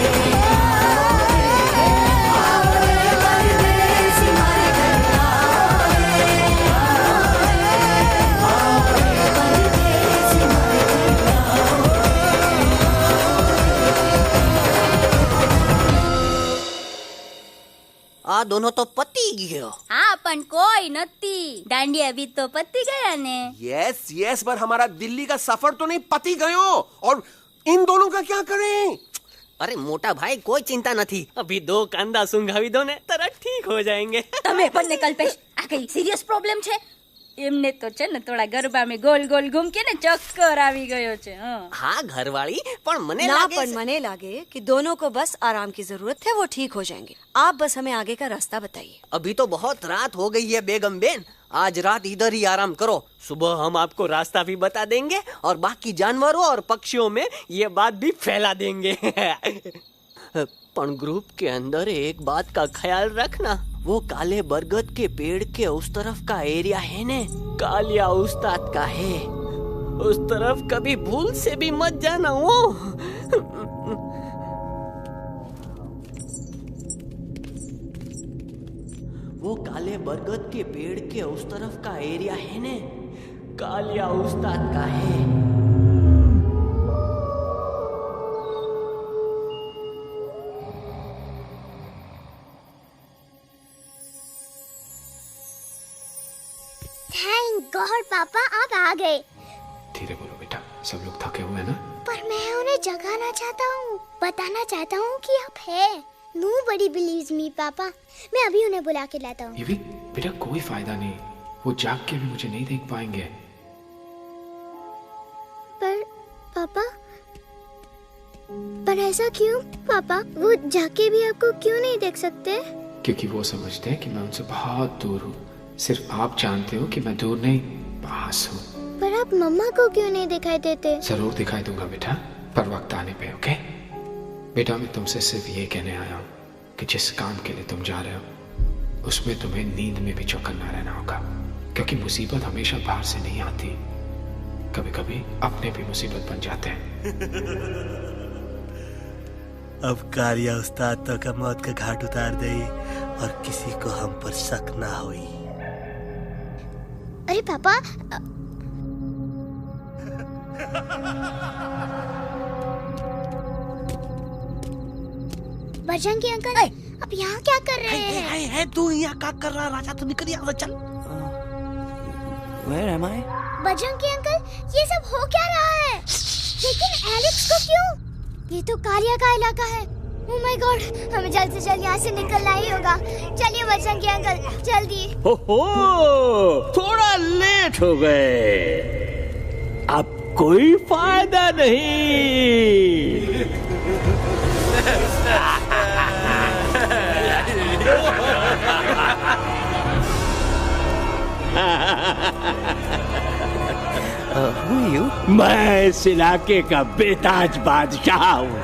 आओ रे परदेसी हमारे घर आओ रे, आओ रे परदेसी हमारे घर आओ रे। आ दोनों तो पती गयो। हाँ पण कोई नती, दांडिया भी तो पती गया ने। यस यस, पर हमारा दिल्ली का सफर तो नहीं पति गयो, और इन दोनों का क्या करें? अरे मोटा भाई कोई चिंता नहीं, अभी 2 कांदा सुंघावी दो ने तरत ठीक हो जाएंगे। તમે બંને કલ્પેશ આ કઈ સિરિયસ પ્રોબ્લેમ છે? એમને તો છે ને થોડા ગરબામાં ગોલ ગોલ ઘૂમ કે ને ચક્કર આવી ગયો છે। हाँ घरवाली, पर मने ना लागे पर मने लागे कि दोनों को बस आराम की जरूरत है, वो ठीक हो जाएंगे। आप बस हमें आगे का रास्ता बताइए। अभी तो बहुत रात हो गई है बेगम बेन, आज रात इधर ही आराम करो, सुबह हम आपको रास्ता भी बता देंगे और बाकी जानवरों और पक्षियों में ये बात भी फैला देंगे। पर ग्रुप के अंदर एक बात का ख्याल रखना, वो काले बरगद के पेड़ के उस तरफ का एरिया है ने, कालिया उस्ताद का है, उस तरफ कभी भूल से भी मत जाना। वो काले बरगद के पेड़ के उस तरफ का एरिया है ने, कालिया उस्ताद का है। थैंक गॉड पापा आप आ गए। धीरे बोलो बेटा, सब लोग थके हुए हैं ना। पर मैं उन्हें जगाना चाहता हूँ, बताना चाहता हूँ कि आप है। Nobody believes me पापा, मैं अभी उन्हें बुला के लाता हूँ। ये भी बेटा कोई फायदा नहीं, वो जाग के भी मुझे नहीं देख पाएंगे। पर पापा, पर ऐसा क्यों पापा? वो जाके भी आपको क्यों नहीं देख सकते? क्योंकि वो समझते हैं कि मैं उनसे बहुत दूर हूँ, सिर्फ आप जानते हो कि मैं दूर नहीं पास हूँ। पर आप मम्मा को क्यों नहीं दिखाई देते? जरूर दिखाई दूंगा बेटा, पर वक्त आने पे। ओके बेटा, मैं तुमसे सिर्फ ये कहने आया हूँ कि जिस काम के लिए तुम जा रहे हो उसमें तुम्हें नींद में भी चौकन्ना रहना होगा, क्योंकि मुसीबत हमेशा बाहर से नहीं आती, कभी कभी अपने भी मुसीबत बन जाते हैं। अब कालिया उस्ताद तो का मौत का घाट उतार दे और किसी को हम पर शक ना हुई। अरे पापा, बजरंगी अंकल, अब यहाँ क्या कर रहे हैं? है तू यहाँ क्या कर रहा? राजा तू निकल यहाँ से, चल। Where am I? Bajrangi uncle, ये सब हो क्या रहा है? लेकिन एलेक्स को क्यों? ये तो कालिया का इलाका है। ओह माय गॉड, हमें जल्द से जल्द यहाँ से निकलना ही होगा। चलिए बजरंगी अंकल, जल्दी। हो, थोड़ा लेट हो गए, अब कोई फायदा नहीं। Who are you? मैं इस इलाके का बेताज बादशाह हूँ।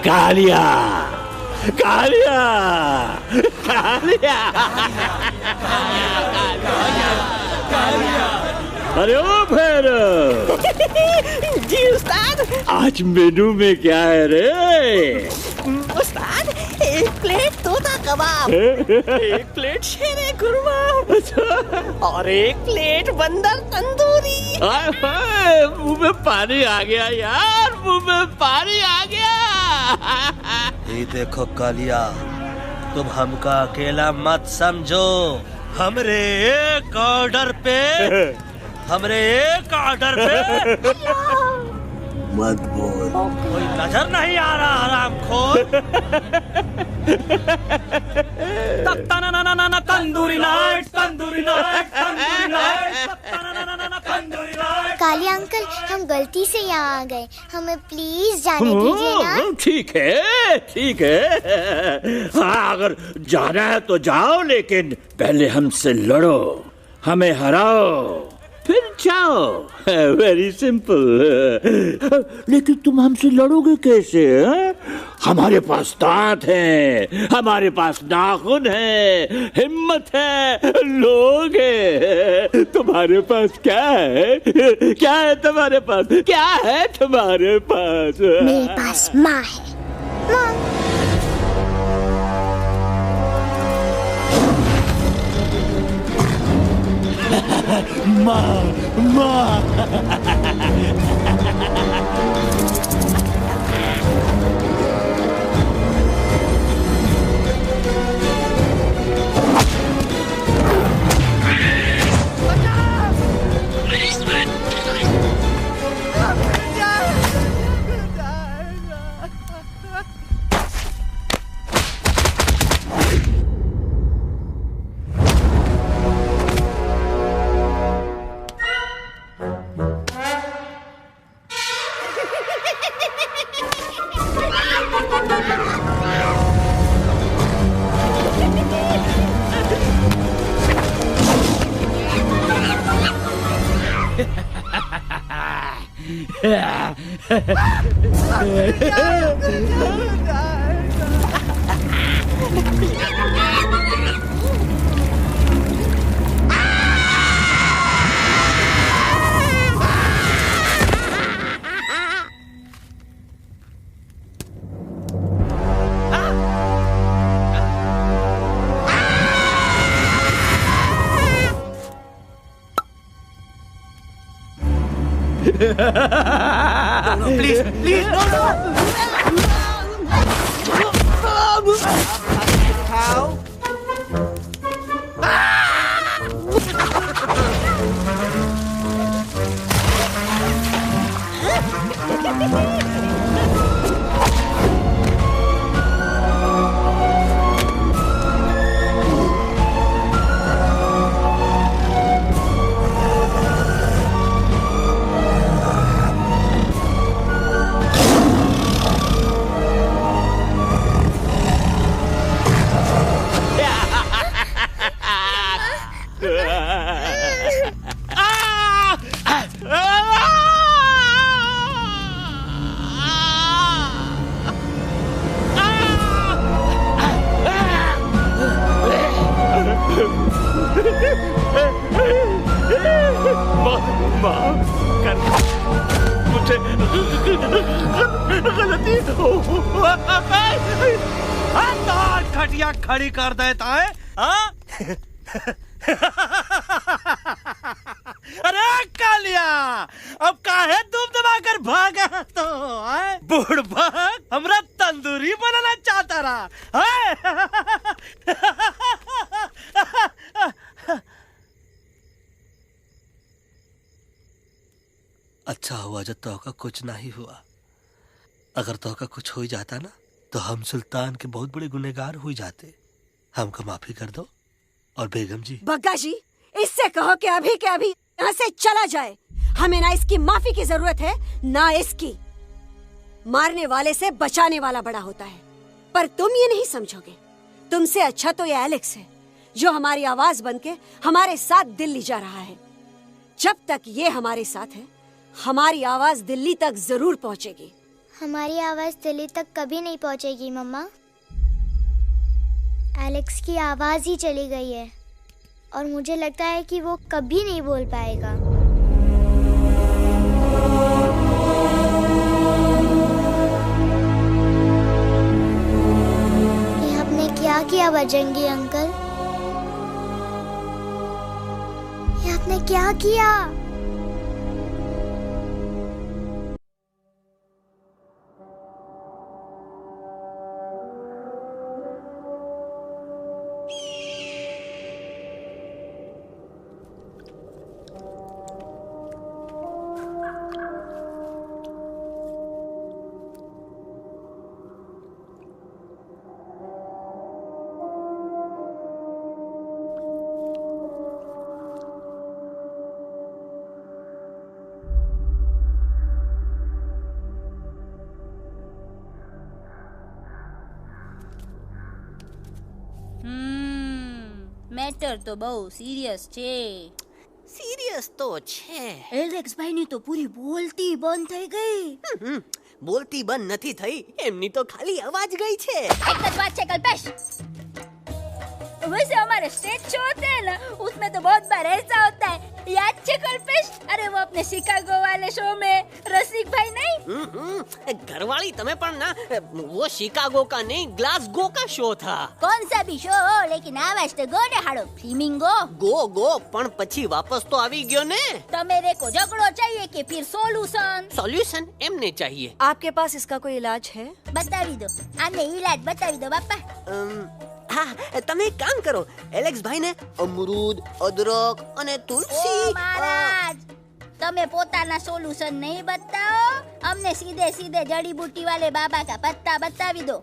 कालिया, कालिया, कालिया, कालिया, कालिया, अरे ओ भैरव। जी उस्ताद। आज मेनू में क्या है रे? उस्ताद, 1 प्लेट तोता कबाब, 1 प्लेट शेरे कुरमा और 1 प्लेट बंदर तंदूरी। मुंह में पानी आ गया यार, मुंह में पानी आ गया। ये देखो कालिया, तुम हमका अकेला मत समझो। हमरे एक ऑर्डर पे मत बोल। कोई नजर नहीं आ रहा हरामखोर। Tandoori night, tandoori night, tandoori night, tandoori night. काली अंकल, हम गलती से यहाँ आ गए, हमें प्लीज जाने दीजिए ना। ठीक है, ठीक है। हाँ, अगर जाना है तो जाओ, लेकिन पहले हमसे लड़ो, हमें हराओ, फिर जाओ। Very simple. लेकिन तुम हमसे लड़ोगे कैसे? हमारे पास दांत है, हमारे पास नाखून है, हिम्मत है, लोग है। तुम्हारे पास क्या है? क्या है तुम्हारे पास? क्या है तुम्हारे पास? मेरे पास माँ है। माँ, माँ। Please please no no. खटिया खड़ी कर देता है। अरे कालिया, अब काहे तुम दबाकर भागा तो बुढ़बा हमरा तंदूरी बनाना चाहता रहा। अच्छा हुआ जब तोहका कुछ नहीं हुआ। अगर तोहका कुछ हो जाता ना तो हम सुल्तान के बहुत बड़े गुनहगार हो जाते। हमको माफी कर दो। और बेगम जी, बग्गा जी, इससे कहो कि अभी के अभी यहाँ से चला जाए। हमें ना इसकी माफी की जरूरत है ना इसकी। मारने वाले से बचाने वाला बड़ा होता है, पर तुम ये नहीं समझोगे। तुमसे अच्छा तो ये एलेक्स है जो हमारी आवाज बनके हमारे साथ दिल्ली जा रहा है। जब तक ये हमारे साथ है हमारी आवाज दिल्ली तक जरूर पहुंचेगी। हमारी आवाज दिल्ली तक कभी नहीं पहुंचेगी मम्मा। एलेक्स की आवाज ही चली गई है और मुझे लगता है कि वो कभी नहीं बोल पाएगा। क्या बजेंगी अंकल? ये आपने क्या किया? મેટર તો બહુ સિરિયસ છે. સિરિયસ તો છે. એલેક્સ ભાઈ ની તો પૂરી બોલતી બંધ થઈ ગઈ. બોલતી બંધ નથી થઈ, એમની તો ખાલી અવાજ ગઈ છે. एक ही बात है कल्पेश. वैसे हमारे स्टेज शो होते हैं ना, उसमें तो बहुत बार ऐसा होता है. याद है कल्पेश? अरे वो अपने शिकागो वाले शो में रसिक भाई नहीं? घरवाली तुम्हें पण ना, वो शिकागो का नहीं ग्लासगो का शो था. कौन सा भी शो हो, लेकिन आवाज तो गो ने हाड़ो. फ्लेमिंगो गो पण પછી વાપસ તો આવી ગયો ને. तो मेरे को झगड़ो चाहिए कि फिर सॉल्यूशन एमने चाहिए. आपके पास इसका कोई इलाज है? बतावी दो. आने इलाज बतावी दो बापा. हाँ, તમે એક કામ કરો, એલેક્સ ભાઈ ને અમરૂદ, અદરક અને તુલસી. ओ महाराज, તમે પોતાના સોલ્યુશન નહીં बताओ, हमने सीधे सीधे जड़ी बूटी वाले बाबा का पत्ता बतावी दो.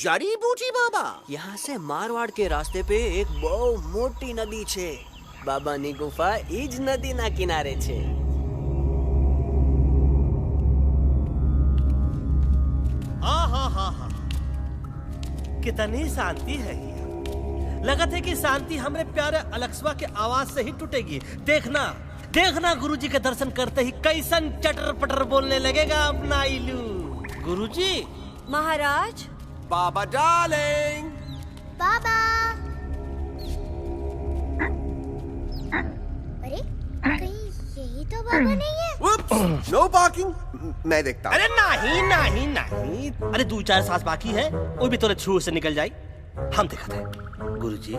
जड़ी बूटी बाबा? यहाँ से मारवाड़ के रास्ते पे एक बહુ મોટી નદી છે. બાબાની ગુફા ઈ જ નદીના કિનારે છે. कितनी शांति है ये. लगत है कि शांति हमरे प्यारे अलक्सवा के आवाज से ही टूटेगी. देखना देखना गुरुजी के दर्शन करते ही कैसन चटर पटर बोलने लगेगा अपना इलू. गुरुजी. महाराज. बाबा डार्लिंग. बाबा. अरे कहीं यही तो बाबा नहीं है? Oops, no barking. मैं देखता हूँ. अरे नहीं नहीं नहीं, अरे 2-4 सांस बाकी है, वो भी तो छू से निकल जाए. हम देखते हैं. गुरुजी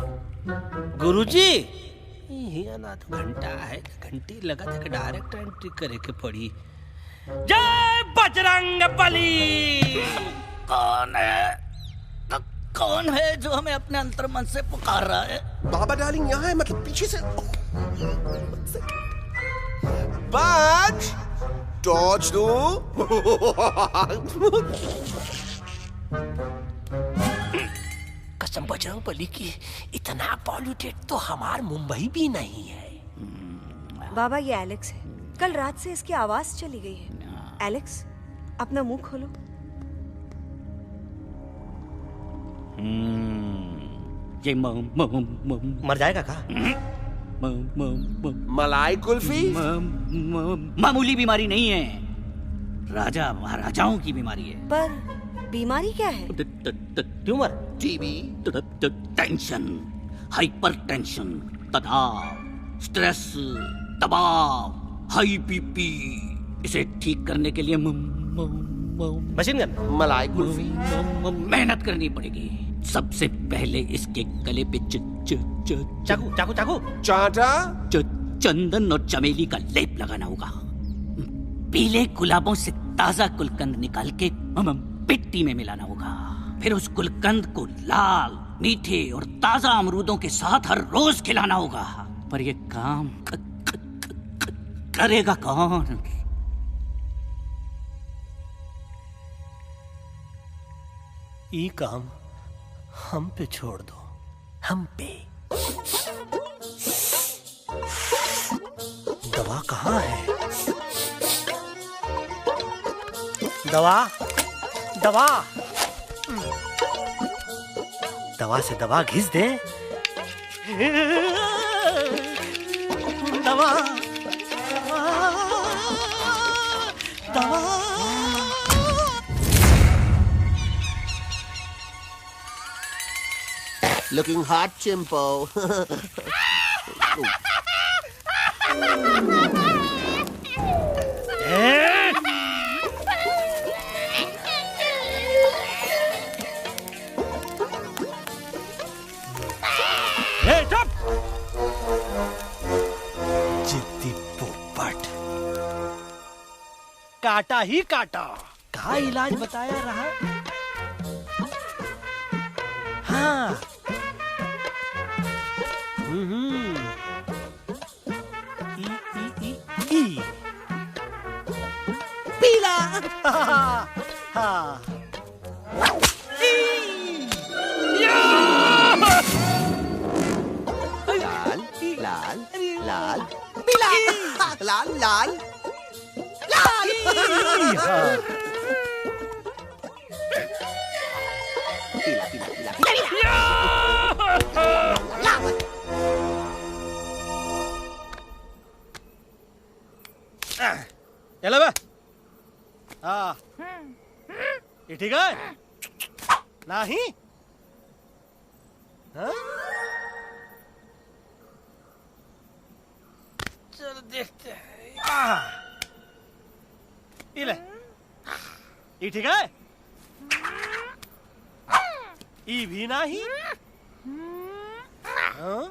गुरुजी. ये ना तो घंटा है, घंटी लगा था कि डायरेक्ट एंट्री करे के पड़ी. जय बजरंग बली. कौन है? कौन है जो हमें अपने अंतर्मन से पुकार रहा है? बाबा डार्लिंग यहाँ है, मतलब पीछे से. बाज टॉर्च दो. कसम बजरंग बली की, इतना पॉल्यूटेड तो हमार मुंबई भी नहीं है. बाबा ये एलेक्स है. कल रात से इसकी आवाज चली गई है. एलेक्स, अपना मुंह खोलो. ये मर जाएगा का? मलाई कुल्फी? मामूली बीमारी नहीं है, राजा महाराजाओं की बीमारी है. पर बीमारी क्या है? Tumour, TB, tension, hyper tension, तनाव, स्ट्रेस, दबाव, हाई बीपी. इसे ठीक करने के लिए मशीन गन, मलाई कुल्फी. मेहनत करनी पड़ेगी. सबसे पहले इसके गले पे चाकू चाकू चाकू चाटा, चंदन और चमेली का लेप लगाना होगा. पीले गुलाबों से ताजा गुलकंद निकाल के मिट्टी में मिलाना होगा. फिर उस गुलकंद को लाल, मीठे और ताजा अमरूदों के साथ हर रोज खिलाना होगा. पर ये काम करेगा कौन? ये काम हम पे छोड़ दो. हम पे. दवा कहाँ है? दवा दवा दवा से दवा घिस दे. दवा दवा. Looking hot, Chimpo. ही काटा। कहाँ इलाज बताया रहा? हाँ। ई पीला। हाँ। लाल लाल लाल पीला लाल लाल लाल। पीला पीला पीला पीला। चलो बे। हाँ। ये ठीक है? नहीं? हाँ? चलो देखते हैं। ये ले। ये ठीक है? ये भी नहीं? हाँ?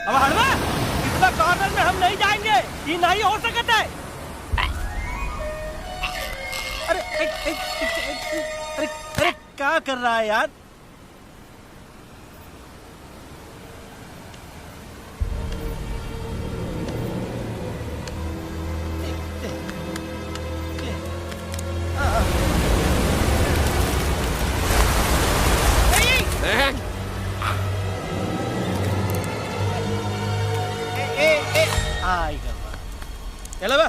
अब हट बे। इतना कॉर्नर में हम नहीं जाएंगे। ये नहीं हो सकता है। अरे क्या कर रहा है यार? चलो बे।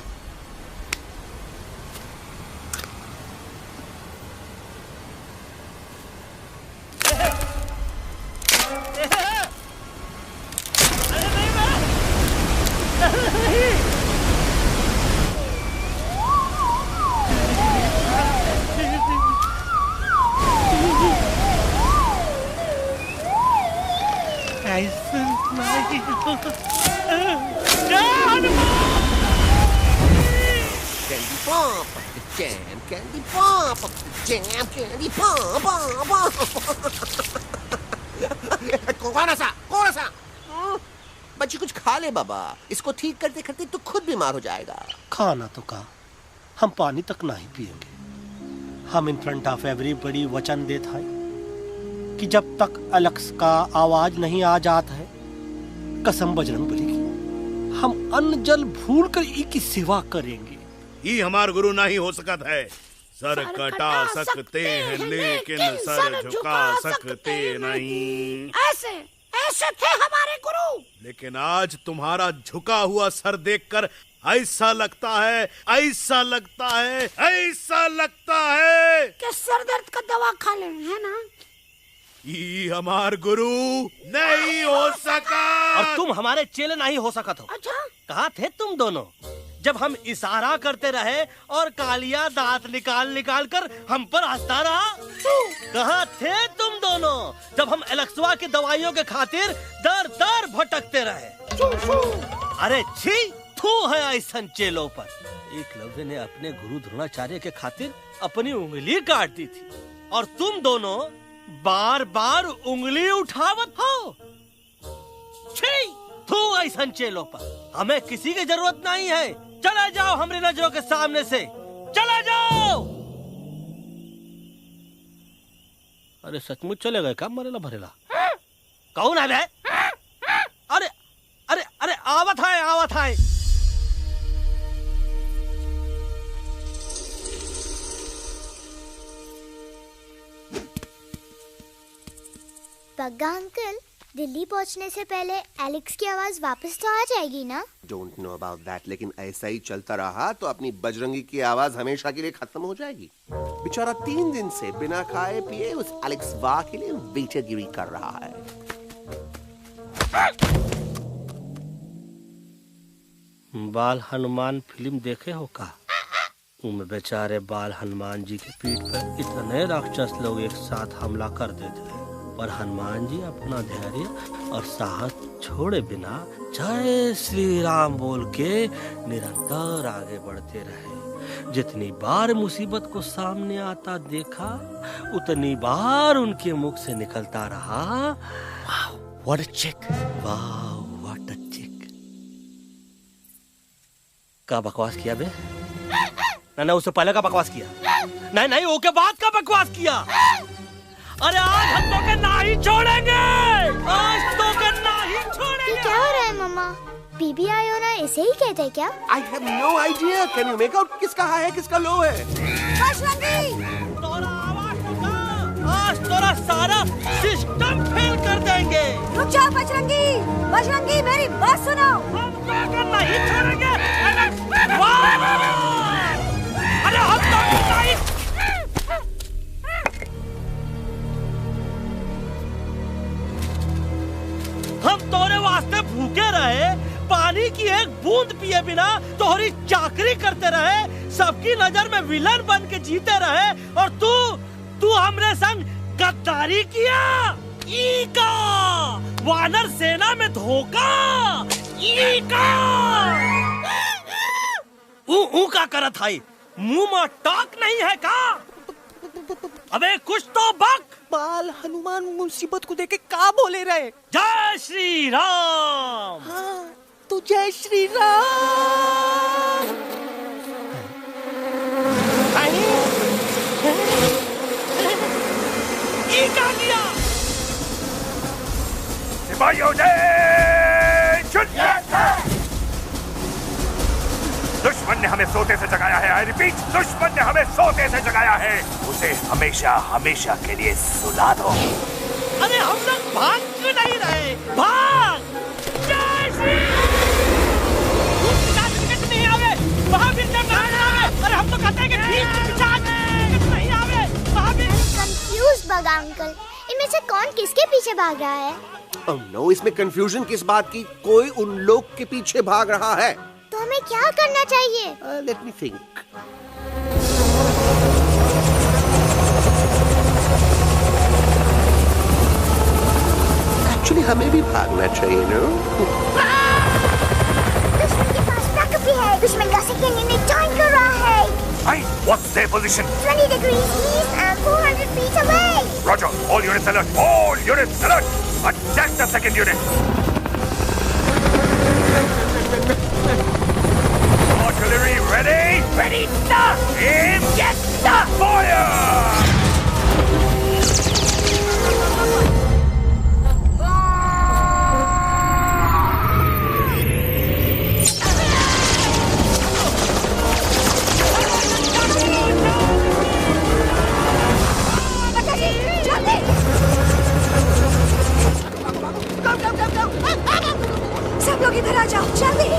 Candy pop, jam, candy pop, jam, candy pop, कौन सा? बच्ची कुछ खा ले बाबा, इसको ठीक करते करते तो खुद बीमार हो जाएगा। खाना तो कहा, हम पानी तक नहीं पिएंगे। हम इन फ्रंट ऑफ एवरीबॉडी वचन देता है कि जब तक एलेक्स का आवाज नहीं आ जाता है, कसम बजरंग बली की, हम अन्न जल भूल कर की सेवा करेंगे। ये हमार गुरु नहीं हो सकता है। सर कटा सकते हैं लेकिन सर झुका सकते नहीं। ऐसे ऐसे थे हमारे गुरु। लेकिन आज तुम्हारा झुका हुआ सर देखकर ऐसा लगता है कि सर दर्द का दवा खा ले, है ना? ये हमार गुरु नहीं हो सका। और तुम हमारे चेले नहीं हो सका तो। अच्छा? कहाँ थे तुम दोनों जब हम इशारा करते रहे और कालिया दांत निकाल निकाल कर हम पर हंसता रहा? कहाँ थे तुम दोनों जब हम एलेक्सवा की दवाइयों के खातिर दर दर भटकते रहे? अरे छी, थू है ऐसन चेलों पर। एकलव्य ने अपने गुरु द्रोणाचार्य के खातिर अपनी उंगली काट दी थी और तुम दोनों बार बार उंगली उठावत हो। छी, थू ऐसन चेलों पर। हमें किसी की जरूरत नहीं है। चले जाओ हमारी नजरों के सामने से, चले जाओ। अरे सचमुच चले गए क्या? मरेला भरेला कौन है बे? अरे अरे अरे आवत है। पग्गा अंकल, दिल्ली पहुंचने से पहले एलेक्स की आवाज वापस तो आ जाएगी ना? डोंट नो अबाउट दैट, लेकिन ऐसा ही चलता रहा तो अपनी बजरंगी की आवाज हमेशा के लिए खत्म हो जाएगी। बेचारा 3 दिन से बिना खाए पिए उस एलेक्स वाह के लिए बेटेगिरी कर रहा है। बाल हनुमान फिल्म देखे हो का? उनमें बेचारे बाल हनुमान जी की पीठ पर इतने राक्षस लोग एक साथ हमला कर देते हैं, पर हनुमान जी अपना धैर्य और साहस छोड़े बिना जय श्री राम बोल के निरंतर आगे बढ़ते रहे। जितनी बार मुसीबत को सामने आता देखा, उतनी बार उनके मुख से निकलता रहा, वाह व्हाट अ चिक, वाह व्हाट अ चिक। का बकवास किया बे? ना उससे पहले का बकवास किया? नहीं ओके बाद का बकवास किया। अरे आज हम तो के ना ही छोड़ेंगे, आज तो के ना ही छोड़ेंगे। क्या हो रहा है मम्मा? बीबी आयो ना ऐसे ही कहते हैं क्या? I have no idea. Can you make out किसका हाई है किसका लो है? आज तोरा सारा सिस्टम फेल कर देंगे। रुक जाओ बजरंगी, बजरंगी मेरी बात सुनो। हम तो के नहीं छोड़ेंगे। अरे हम तो नहीं। हम तोरे वास्ते भूखे रहे, पानी की एक बूंद पिए बिना तोहरी चाकरी करते रहे, सबकी नजर में विलन बन के जीते रहे, और तू हमरे संग गद्दारी किया। ईका वानर सेना में धोखा। ईका ऊ का करत है, मुंह में टॉक नहीं है का? अबे कुछ तो बक। बाल हनुमान मुसीबत को देखे का बोले रहे? जय श्री राम। हाँ, तो जय श्री राम। ये क्या किया? सिपाहियों दुश्मन ने हमें सोते से जगाया है। आई रिपीट, दुश्मन ने हमें सोते से जगाया है। उसे हमेशा हमेशा के लिए सुला दो। अरे हम लोग भाग क्यों नहीं रहे? भाग! जय श्री नहीं आवे, महावीर जब नहीं आवे। अरे हम तो कहते हैं कि नहीं आवे, महावीर। कंफ्यूज बगा अंकल, इनमें से कौन किसके पीछे भाग रहा है? Oh no, इसमें कंफ्यूजन किस बात की? कोई उन लोग के पीछे भाग रहा है। तो हमें क्या करना चाहिए? Let me think. Actually, हमें भी भागना चाहिए, no? दुश्मन के पास बैकअप भी है। दुश्मन का सेकंड यूनिट जॉइन कर रहा है। Hey, what's their position? 20 degrees east and 400 feet away. Roger, all units alert. All units alert. Attack the second unit. Artillery ready? Ready, sir! Aim! Yes, sir! Fire! सब लोग इधर आ जाओ, जल्दी।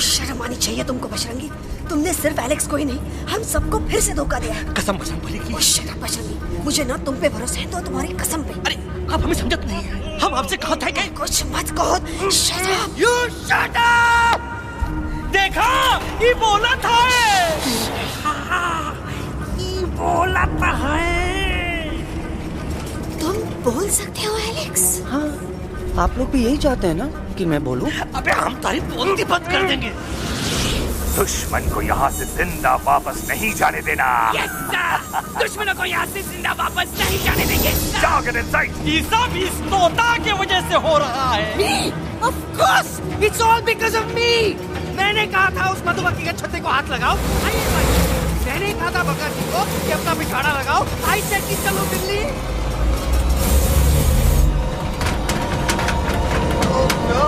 शर्म आनी चाहिए तुमको बजरंगी। तुमने सिर्फ एलेक्स को ही नहीं, हम सबको फिर से धोखा दिया है। कसम कसम बोलेगी। शट अप बजरंगी, मुझे ना तुम पे भरोसा है तो तुम्हारी कसम पे। अरे आप हमें समझत नहीं है। हम आपसे कहा था कि कुछ मत कहो। Shut up. You shut up. देखा, ये बोला था। ये बोला था। तुम बोल सकते हो एलेक्स? हाँ, आप लोग भी यही चाहते हैं ना कि मैं बोलूं? अबे हम तारी बोलती बंद कर देंगे। दुश्मन को यहाँ से जिंदा वापस नहीं जाने देना। Yes, sir! दुश्मनों को यहाँ से जिंदा वापस नहीं जाने देंगे। जाओ get inside। ये सब इस तोता के वजह से हो रहा है। Me? Of course! It's all because of me! मैंने कहा था उस मधुमक्खी के छत्ते को हाथ लगाओ। मैंने कहा था भगत जी को कि अपना बिछाड़ा लगाओ। आई सेड कि चलो Delhi. Oh no!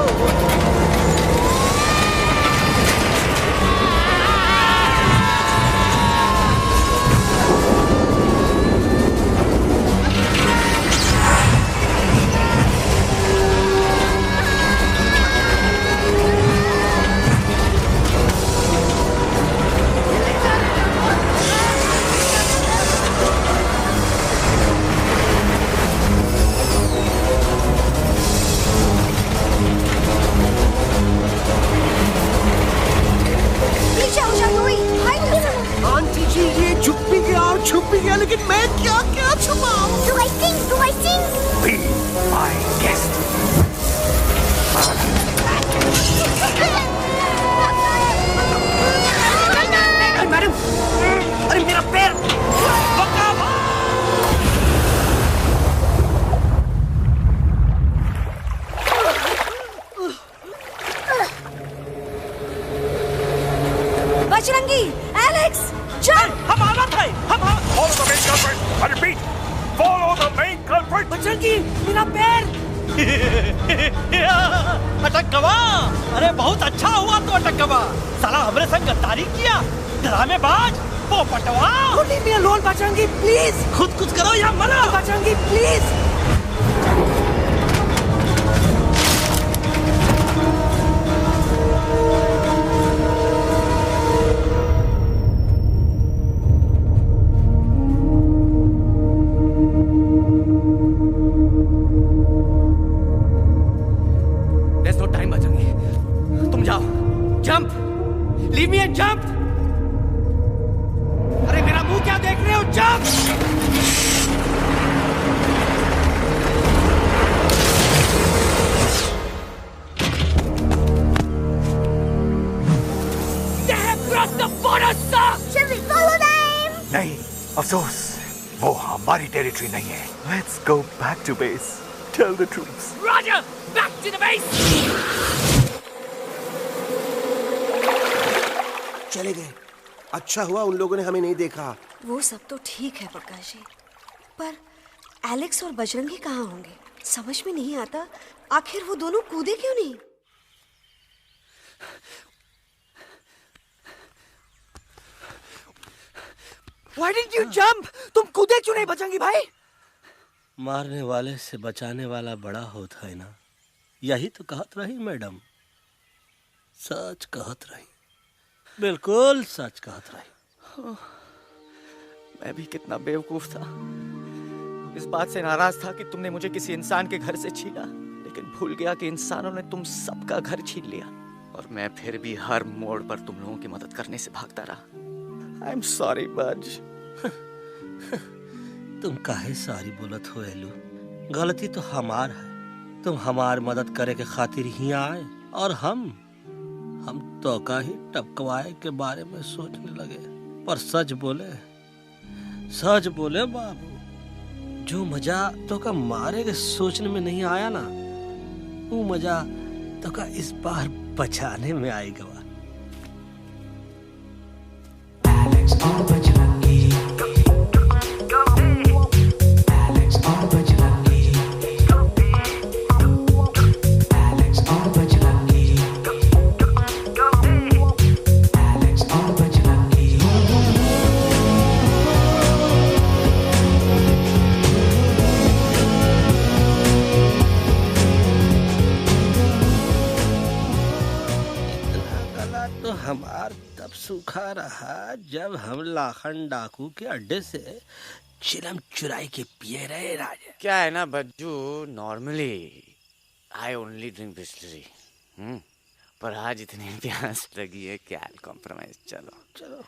Bajrangi, Alex, चल। हम आना था। हम Follow the main culprit. I repeat, follow the main culprit. Bajrangi, मेरा पैर। अटक गवा। अरे बहुत अच्छा हुआ तो अटक गवा। साला हमरे संग गद्दारी किया, ड्रामेबाज, पोपटवा। Leave me alone, Bajrangi, please. खुद कुछ करो या मरो। Bajrangi, please. There's no time, Bajrangi. तुम जाओ। Jump! Leave me and jump! अरे मेरा मुंह क्या देख रहे हो? Jump! They have crossed the border, sir. Shall we follow them? नहीं, अफसोस, वो हमारी टेरिटरी नहीं है। Let's go back to base. Tell the troops. Roger! Back to the base! चले गए। अच्छा हुआ उन लोगों ने हमें नहीं देखा। वो सब तो ठीक है प्रकाश जी, पर एलेक्स और बजरंगी कहाँ होंगे? समझ में नहीं आता, आखिर वो दोनों कूदे क्यों नहीं? Why didn't you jump? तुम कूदे क्यों नहीं बजरंगी भाई? मारने वाले से बचाने वाला बड़ा होता है ना, यही तो कहत रही मैडम। सच कहत रही, बिल्कुल सच कहत रही। मैं भी कितना बेवकूफ था। इस बात से नाराज था कि तुमने मुझे किसी इंसान के घर से छीना, लेकिन भूल गया कि इंसानों ने तुम सबका घर छीन लिया, और मैं फिर भी हर मोड़ पर तुम लोगों की मदद करने से भागता रहा। आई एम सॉरी बज। तुम काहे सारी बोलत हो एलू? गलती तो हमार है। तुम हमार मदद करे के खातिर ही आए, और हम तो का ही टपकवाए के बारे में सोचने लगे। पर सच बोले बाबू, जो मजा तो का मारे के सोचने में नहीं आया ना, वो मजा तो का इस बार बचाने में आएगा। हमार तब सूखा रहा जब हम लाखन डाकू के अड्डे से चिलम चुराई के पिए रहे राजा। क्या है ना Bajju, normally I only drink Bisleri, पर आज इतनी प्यास लगी है क्या कॉम्प्रोमाइज। चलो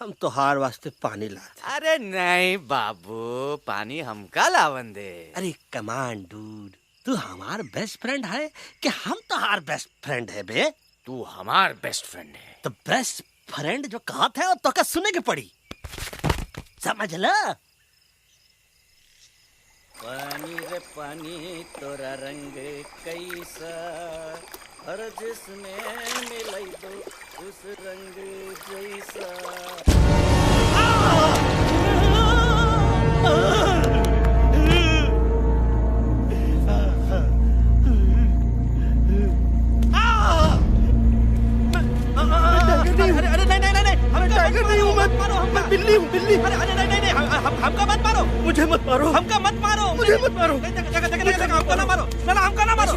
हम तो हार वास्ते पानी लाते। अरे नहीं बाबू, पानी हमका लावन दे। अरे कमान डूड, तू हमार बेस्ट फ्रेंड है कि हम तो हार बेस्ट फ्रेंड है बे? तू हमार बेस्ट फ्रेंड है। तो बेस्ट फ्रेंड जो कहा था तो का सुने के पड़ी, समझ ला। पानी रे पानी तोरा रंग कैसा, हर जिसमें मिलाई दो उस रंग जैसा। टाइगर नहीं हूँ मैं बिल्ली हूँ, बिल्ली। अरे नहीं, हमका मत मारो, मुझे मत मारो, हमका मत मारो, मुझे मत मारो, हमको ना मारो, ना हमका ना मारो।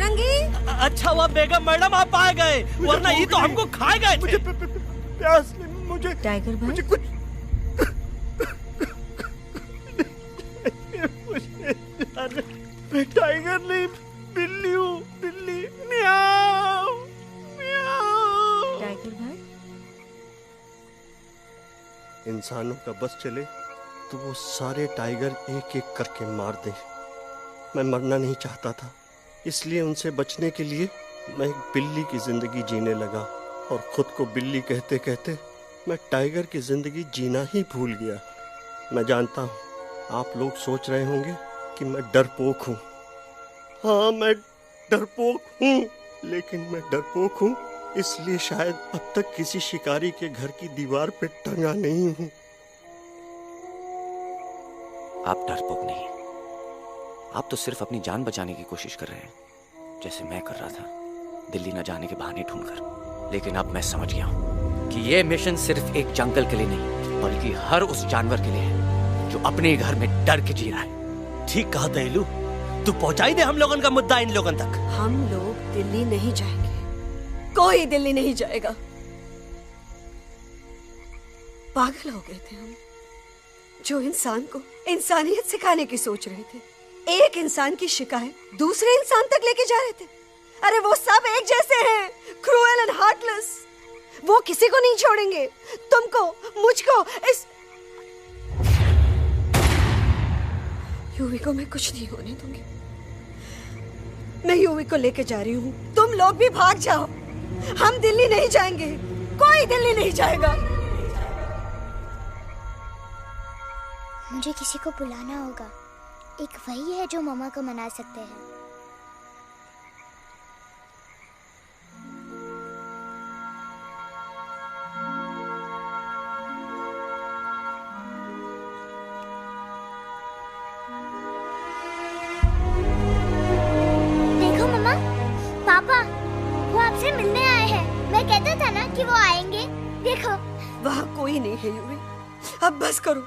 अच्छा हुआ बेगम मैडम आप आ गए, वरना ये तो हमको खाए गए। मुझे प्यास नहीं, मुझे टाइगर भाई, मुझे कुछ मैं टाइगर नहीं, बिल्ली हूँ, बिल्ली। म्याऊ म्याऊ। टाइगर भाई, इंसानों का बस चले तो वो सारे टाइगर एक एक करके मार दे। मैं मरना नहीं चाहता था, इसलिए उनसे बचने के लिए मैं एक बिल्ली की जिंदगी जीने लगा, और खुद को बिल्ली कहते कहते मैं टाइगर की जिंदगी जीना ही भूल गया। मैं जानता हूँ आप लोग सोच रहे होंगे कि मैं डरपोक हूँ। हाँ मैं डरपोक हूँ, लेकिन मैं डरपोक हूँ इसलिए शायद अब तक किसी शिकारी के घर की दीवार पे टंगा नहीं हूं। आप डरपोक नहीं, आप तो सिर्फ अपनी जान बचाने की कोशिश कर रहे हैं, जैसे मैं कर रहा था दिल्ली न जाने के बहाने ढूंढकर। लेकिन अब मैं समझ गया हूं कि यह मिशन सिर्फ एक जंगल के लिए नहीं, बल्कि हर उस जानवर के लिए है जो अपने घर में डर के जी रहा है। ठीक कहा दयालु, तू पहुंचाई दे हम लोगन का मुद्दा इन लोगन तक। हम लोग दिल्ली नहीं जाएंगे, कोई दिल्ली नहीं जाएगा। पागल हो गए थे हम, जो इंसान को इंसानियत सिखाने की सोच रहे थे, एक इंसान की शिकायत दूसरे इंसान तक लेके जा रहे थे। अरे वो सब एक जैसे हैं, क्रूएल एंड हार्टलेस। वो किसी को नहीं छोड़ेंगे, तुमको, मुझको, इस यूवी को मैं कुछ नहीं होने दूंगी। मैं यूवी को लेके जा रही हूँ, तुम लोग भी भाग जाओ। हम दिल्ली नहीं जाएंगे, कोई दिल्ली नहीं जाएगा। मुझे किसी को बुलाना होगा, एक वही है जो मम्मा को मना सकते हैं। देखो मम्मा, पापा वो आपसे मिलने आए हैं। मैं कहता था ना कि वो आएंगे। देखो वहाँ कोई नहीं है यूवी, अब बस करो।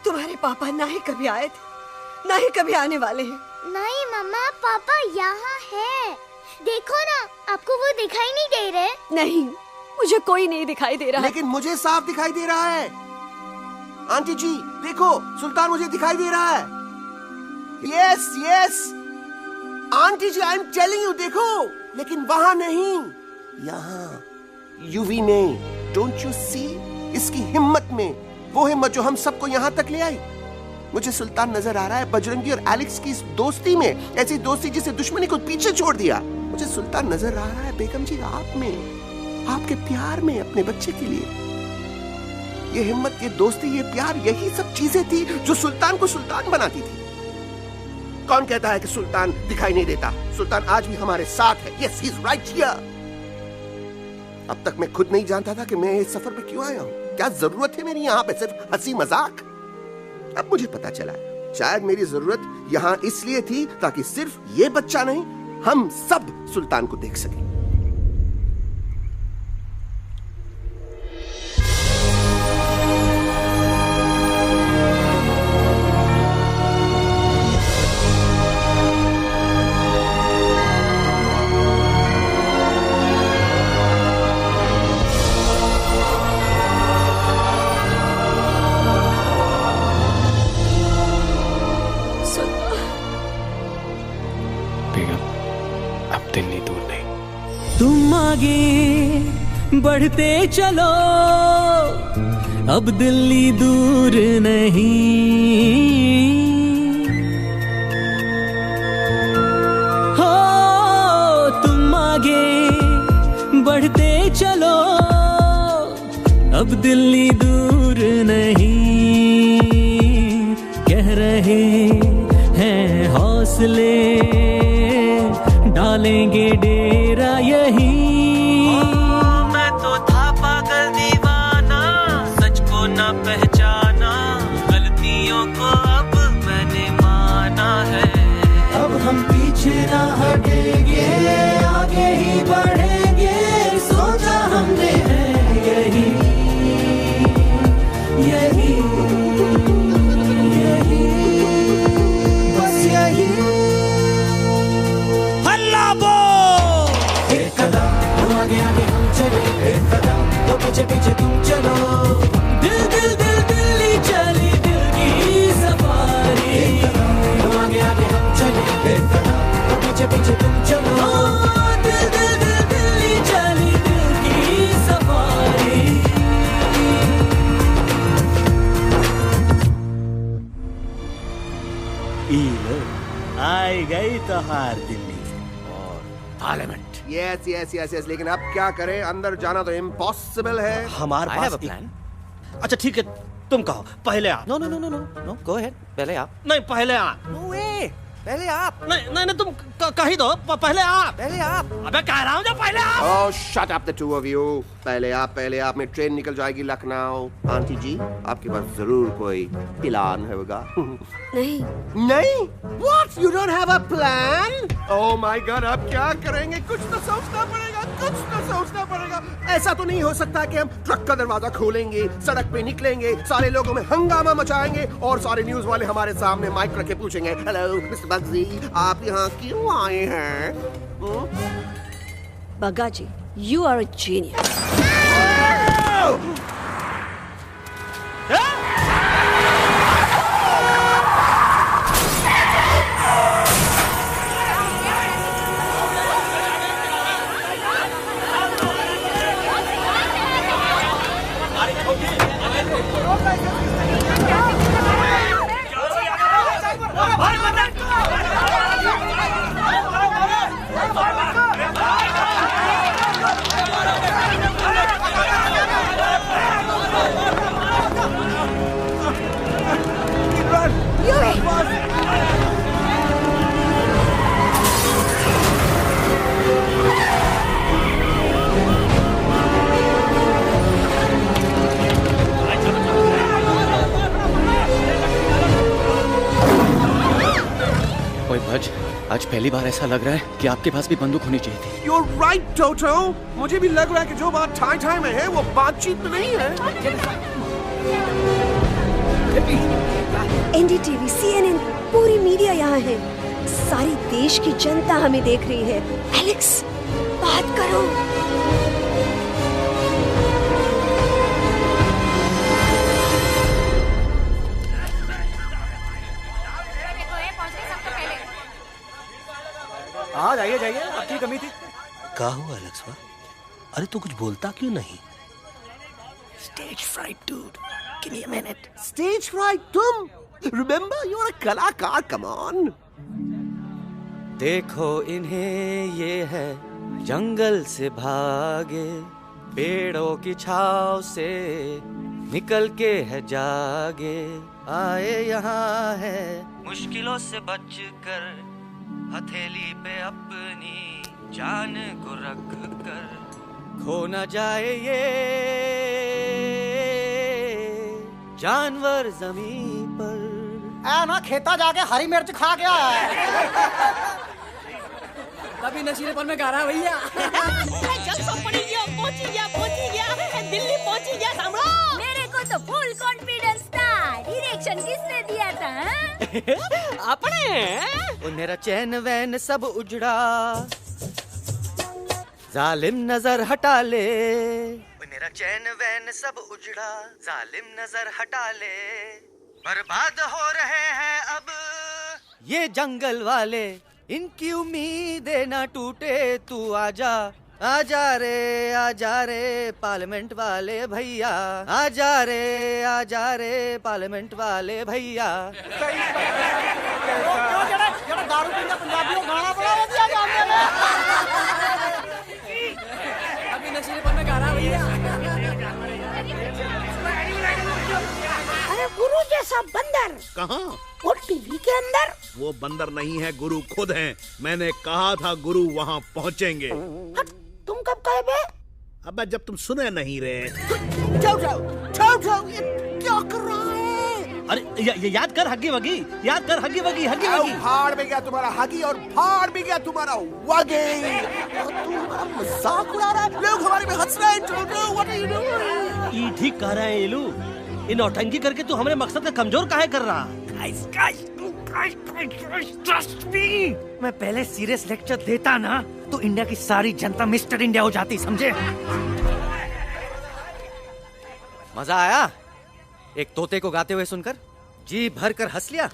तुम्हारे पापा ना ही कभी आए थे, ना ही कभी आने वाले हैं। नहीं मम्मा, पापा यहाँ है। देखो ना, आपको वो दिखाई नहीं दे रहे? नहीं, मुझे कोई नहीं दिखाई दे रहा। लेकिन मुझे साफ दिखाई दे रहा है। आंटी जी देखो, सुल्तान मुझे दिखाई दे रहा है। Yes yes aunty ji, I am telling you, देखो। लेकिन वहां नहीं, यहाँ यूवी ने। डोंट यू सी इसकी हिम्मत में, वो हिम्मत जो हम सबको यहाँ तक ले आई। मुझे सुल्तान नजर आ रहा है बजरंगी और एलेक्स की इस दोस्ती में, ऐसी दोस्ती जिसे दुश्मनी को पीछे छोड़ दिया। मुझे सुल्तान नजर आ रहा है बेगम जी आप में, आपके प्यार में अपने बच्चे के लिए। ये हिम्मत, ये दोस्ती, ये प्यार, यही सब चीजें थी जो सुल्तान को सुल्तान बनाती थी। कौन कहता है कि सुल्तान दिखाई नहीं देता? सुल्तान आज भी हमारे साथ है। Yes he is right here. अब तक मैं खुद नहीं जानता था कि मैं इस सफर पे क्यों आया हूँ। क्या जरूरत है मेरी यहाँ पे सिर्फ हंसी मजाक? अब मुझे पता चला है, शायद मेरी जरूरत यहाँ इसलिए थी ताकि सिर्फ ये बच्चा नहीं, हम सब सुल्तान को देख सकें। तुम आगे बढ़ते चलो, अब दिल्ली दूर नहीं। हो तुम आगे बढ़ते चलो, अब दिल्ली दूर नहीं। कह रहे हैं हौसले, डालेंगे डेरा यही। मैं तो था पागल दीवाना, सच को न पहचाना, गलतियों को अब मैंने माना है। अब हम पीछे ना हटेंगे, आगे ही बढ़ेंगे, सोचा हमने है यही यही यही, बस यही। एक कदम हम आगे आगे हम चले, एक कदम तो पीछे पीछे तुम चलो। दिल दिल दिल दिल्ली चली, दिल की सफारी। एक कदम हम आगे आगे हम चले, एक कदम तो पीछे पीछे तुम चलो। दिल दिल दिल दिल्ली चली, दिल की सफारी। आई गई तो हार Delhi parliament. Yes yes yes yes, लेकिन अब क्या करें? अंदर जाना तो इम्पॉसिबल है। हमारे पास प्लान। अच्छा ठीक है, तुम कहो पहले आप। नो, गो अहेड, पहले आप। नहीं पहले आप। नो वे, पहले आप। नहीं, तुम कही दो पहले आप। अबे कह रहा हूँ जो पहले आप। Oh, shut up the two of you. पहले आप में ट्रेन निकल जाएगी लखनऊ। आंटी जी, आपके पास जरूर कोई प्लान होगा। नहीं? What? You don't have a plan? Oh my God, अब क्या करेंगे? कुछ तो सोचना पड़ेगा। ऐसा तो नहीं हो सकता कि हम ट्रक का दरवाजा खोलेंगे, सड़क पे निकलेंगे, सारे लोगों में हंगामा मचाएंगे और सारे न्यूज वाले हमारे सामने माइक रख के पूछेंगे, हेलो मिस्टर बग्जी, आप यहाँ क्यों आए हैं? बग्गा जी, you are a genius. आज पहली बार ऐसा लग रहा है कि आपके पास भी बंदूक होनी चाहिए थी। You're right, Toto. मुझे भी लग रहा है कि जो बात ठाई में है वो बातचीत में नहीं है। NDTV, CNN, पूरी मीडिया यहाँ है। सारी देश की जनता हमें देख रही है। एलेक्स, बात करो। हाँ जाइए आपकी कमी थी। क्या हुआ एलेक्स? अरे तू कुछ बोलता क्यों नहीं? Stage fright, dude. Give me a minute. Stage fright, तुम? Remember, you're a कलाकार. Come on. देखो इन्हें, ये है जंगल से भागे, पेड़ों की छाव से निकल के है जागे, आए यहाँ है मुश्किलों से बचकर, हथेली पे अपनी जान को रख कर, खो न जाए ये जानवर जमीन पर। ना खेता जाके हरी मिर्च खा गया है। कभी नशीलेपन में गा रहा है भैया। पहुंची गया, दिल्ली पहुंची गया सामने। मेरे को तो फुल कॉन्फिडेंस था। डायरेक्शन किसने दिया था? अपने। मेरा चैन वैन सब उजड़ा, जालिम नजर हटा ले। मेरा चैन वैन सब उजड़ा, जालिम नजर हटा ले, बर्बाद हो रहे हैं अब ये जंगल वाले, इनकी उम्मीदें ना टूटे, तू आजा आजा रे पार्लियामेंट वाले भैया, आजा रे पार्लियामेंट वाले भैया। दारू पीने पंजाबियों गाना बड़ा दिया जाने में। अभी नशीलेपन में गा रहा है भैया। अरे गुरु जैसा बंदर कहाँ? वो टीवी के अंदर। वो बंदर नहीं है, गुरु खुद हैं। मैंने कहा था गुरु वहाँ पहुँचेंगे। तुम कब कहे बे? अबे जब तुम सुने नहीं रहे। जाओ, ये क्या कर रहा है? अरे याद कर हगी वगी। भाड़ में गया तुम्हारा हगी और भाड़ में गया तुम्हारा वगी। तू हमारा मजाक उड़ा रहा है, लोग हमारे में हंस रहे हैं। What are you doing? ये ठीक कह रहा है इलू। इन नौटंकी करके तू हमारे मकसद का कमजोर काहे कर रहा? मैं पहले सीरियस लेक्चर देता ना तो इंडिया की सारी जनता मिस्टर इंडिया हो जाती, समझे? मजा आया एक तोते को गाते हुए सुनकर? जी भर कर हंस लिया।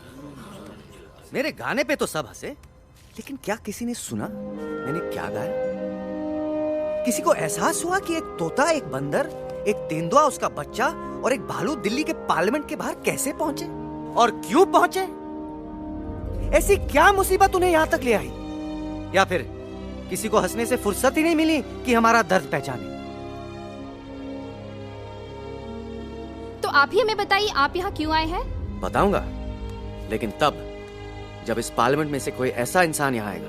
मेरे गाने पे तो सब हंसे, लेकिन क्या किसी ने सुना मैंने क्या गाया? किसी को एहसास हुआ कि एक तोता, एक बंदर, एक तेंदुआ, उसका बच्चा और एक भालू दिल्ली के पार्लियामेंट के बाहर कैसे पहुंचे और क्यों पहुंचे? ऐसी क्या मुसीबत उन्हें यहां तक ले आई? या फिर किसी को हंसने से फुर्सत ही नहीं मिली कि हमारा दर्द पहचाने? तो आप ही हमें बताइए, आप यहाँ क्यों आए हैं? बताऊंगा, लेकिन तब जब इस पार्लियामेंट में से कोई ऐसा इंसान यहाँ आएगा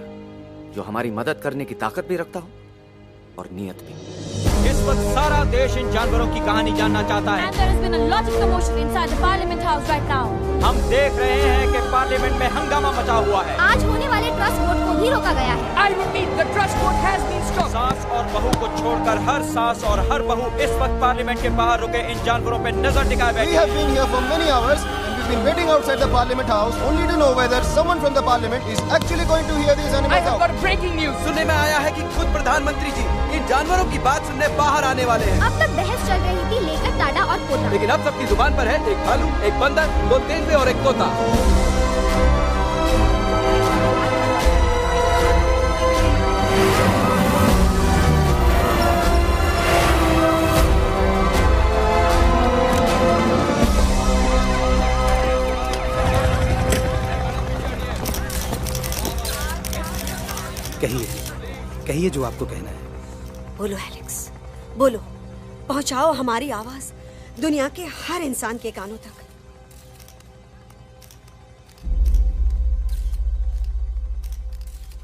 जो हमारी मदद करने की ताकत भी रखता हो और नीयत भी। इस वक्त सारा देश इन जानवरों की कहानी जानना चाहता है। And there has been a lot of commotion inside the Parliament House right now. हम देख रहे हैं कि पार्लियामेंट में हंगामा मचा हुआ है। आज होने वाले ट्रस्ट वोट को भी रोका गया है। I repeat, the trust vote has been stopped. सास और बहू को छोड़कर हर सास और हर बहू इस वक्त पार्लियामेंट के बाहर रुके इन जानवरों पे नजर टिकाए बैठे। We have been here for many hours and we've been waiting outside the Parliament House only to know whether someone from the Parliament is actually going to hear these animals out. I have got breaking news. सुनने में आया है कि खुद प्रधानमंत्री जी इन जानवरों की बात सुनने बाहर आने वाले हैं। अब तक बहस चल रही थी लेकर दादा और पोता, लेकिन अब सबकी जुबान पर है एक भालू, एक बंदर, 2 तेंदुए और एक तोता। कहिए जो आपको कहना है। बोलो एलेक्स, बोलो। पहुंचाओ हमारी आवाज दुनिया के हर इंसान के कानों तक।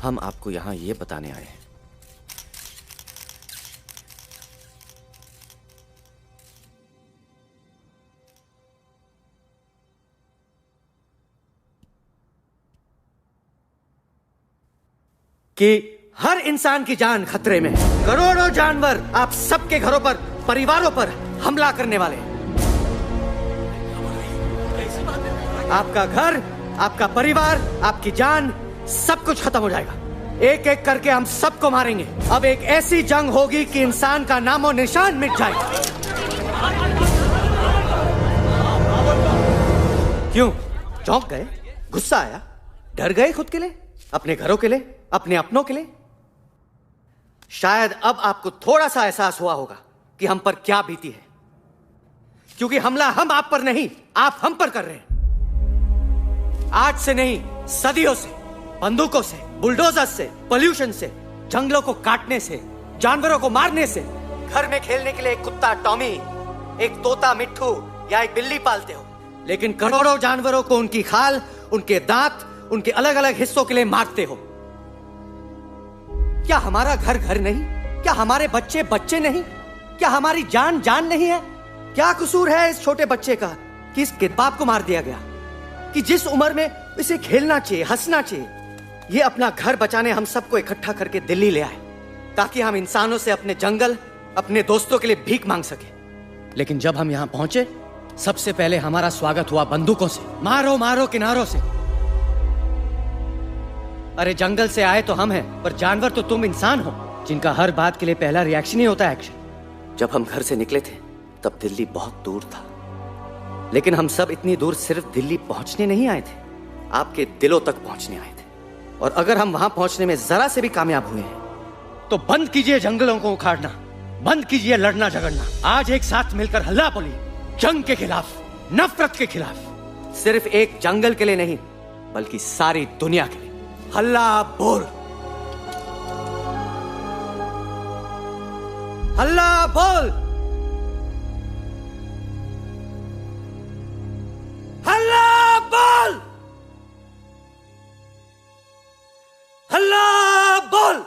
हम आपको यहां ये बताने आए हैं कि हर इंसान की जान खतरे में है। करोड़ों जानवर आप सबके घरों पर, परिवारों पर हमला करने वाले हैं। आपका घर, आपका परिवार, आपकी जान, सब कुछ खत्म हो जाएगा। एक एक करके हम सबको मारेंगे। अब एक ऐसी जंग होगी कि इंसान का नामो निशान मिट जाएगा। क्यों चौंक गए? गुस्सा आया? डर गए खुद के लिए, अपने घरों के लिए, अपने अपनों के लिए? शायद अब आपको थोड़ा सा एहसास हुआ होगा कि हम पर क्या बीती है, क्योंकि हमला हम आप पर नहीं, आप हम पर कर रहे हैं। आज से नहीं, सदियों से, बंदूकों से, बुलडोजर से, पोल्यूशन से, जंगलों को काटने से, जानवरों को मारने से। घर में खेलने के लिए एक कुत्ता टॉमी, एक तोता मिट्ठू या एक बिल्ली पालते हो, लेकिन करोड़ों जानवरों को उनकी खाल, उनके दांत, उनके अलग अलग हिस्सों के लिए मारते हो। क्या हमारा घर घर नहीं? क्या हमारे बच्चे बच्चे नहीं? क्या हमारी जान जान नहीं है? क्या कसूर है इस छोटे बच्चे का कि इसके बाप को मार दिया गया, कि जिस उम्र में इसे खेलना चाहिए, हंसना चाहिए। ये अपना घर बचाने हम सबको इकट्ठा करके दिल्ली ले आए ताकि हम इंसानों से अपने जंगल, अपने दोस्तों के लिए भीख मांग सके। लेकिन जब हम यहाँ पहुंचे, सबसे पहले हमारा स्वागत हुआ बंदूकों से। मारो मारो किनारों से। अरे जंगल से आए तो हम हैं, पर जानवर तो तुम इंसान हो, जिनका हर बात के लिए पहला रिएक्शन ही होता है एक्शन। जब हम घर से निकले थे तब दिल्ली बहुत दूर था, लेकिन हम सब इतनी दूर सिर्फ दिल्ली पहुंचने नहीं आए थे, आपके दिलों तक पहुंचने आए थे। और अगर हम वहां पहुंचने में जरा से भी कामयाब हुए हैं तो बंद कीजिए जंगलों को उखाड़ना, बंद कीजिए लड़ना झगड़ना। आज एक साथ मिलकर हल्ला बोलिए, जंग के खिलाफ, नफरत के खिलाफ। सिर्फ एक जंगल के लिए नहीं, बल्कि सारी दुनिया के लिए। हल्ला बोल, हल्ला बोल, हल्ला बोल, हल्ला बोल।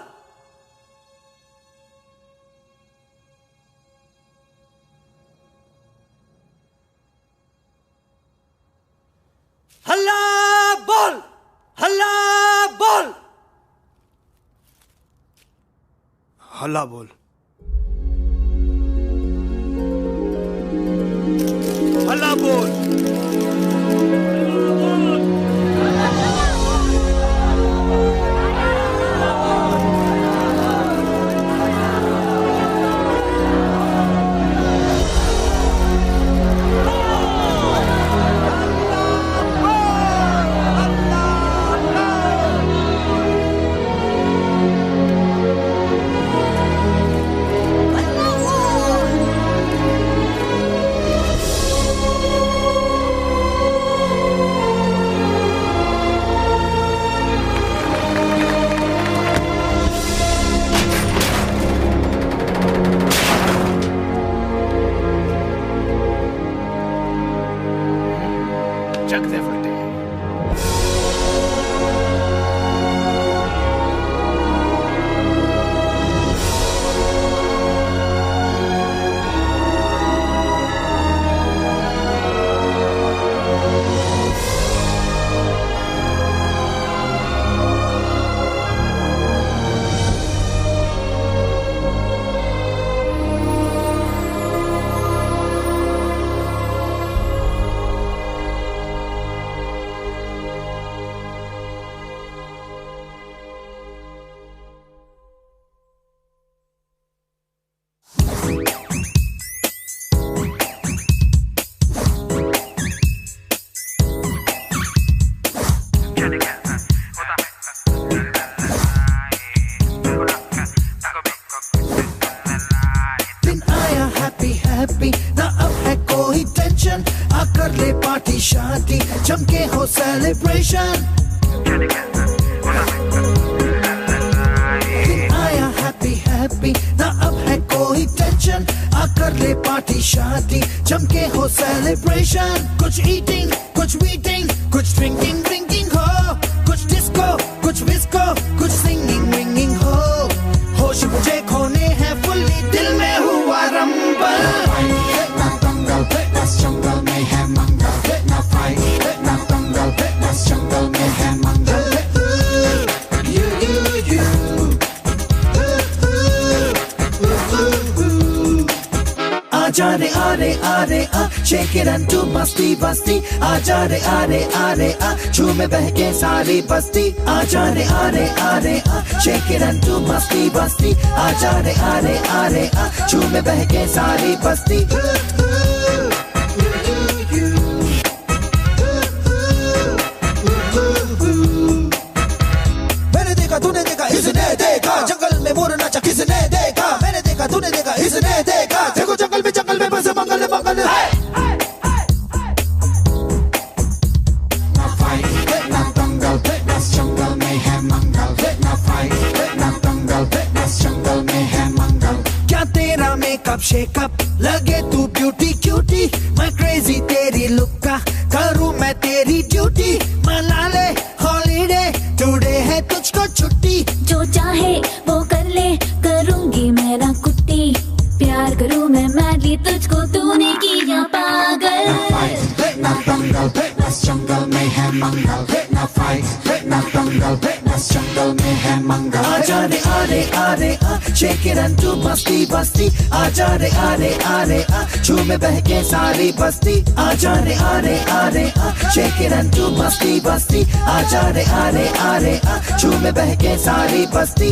हल्ला बोल, हल्ला बोल, हल्ला बोल, हल्ला बोल। दिन आया हैप्पी हैप्पी, ना अब है कोई टेंशन, आकर ले पार्टी शादी, जमके हो सेलिब्रेशन। दिन आया हैप्पी हैप्पी, ना अब है कोई टेंशन, आकर ले पार्टी शादी, जमके हो सेलिब्रेशन। कुछ ईटिंग, कुछ मीटिंग, कुछ ड्रिंकिंग ड्रिंकिंग हो, कुछ डिस्को, कुछ विस्को, कुछ सिंगिंग विंगिंग हो। होश मुझे खोने हैं फुल्ली, दिल में हुआ रंबल। ना दंगल, बस जंगल में है मंगल, ना फाइट, ना दंगल, बस जंगल में है मंगल। आजा रे आ रे आ, shake it and do मस्ती बस्ती। आजा रे आ रे आ, झूमे बहके सारी बस्ती। आजा रे आ shake it and do मस्ती बस्ती। आजा रे आ, झूमे बहके सारी बस्ती। मैंने देखा तूने देखा इसने देखा, जंगल में मोर नाचा किसने देखा। मैंने देखा तूने देखा इसने देखा, देखो जंगल में बस मंगल मंगल। ना फाइट ना दंगल, बस जंगल में है मंगल। ना फाइट ना दंगल, बस जंगल में है मंगल। क्या तेरा मेकअप शेकअप लगे तू ब्यूटी क्यूटी, मैं क्रेजी तेरी लुक का करूँ मैं तेरी ड्यूटी। मना ले हॉलीडे टुडे है तुझको छुट्टी, जो चाहे वो कर ले, करूंगी मैं ना कुट्टी। प्यार करूं मैं मैडली तुझको, तूने किया पागल। ना फाइट ना दंगल, बस जंगल में है मंगल। ना फाइट ना दंगल, बस जंगल में है मंगल। आजा रे आ, shake it and do मस्ती बस्ती। आजा रे आ, झूमे बहके सारी बस्ती। आजा रे आ, shake it and do मस्ती बस्ती। आजा रे आ, झूमे बहके सारी बस्ती।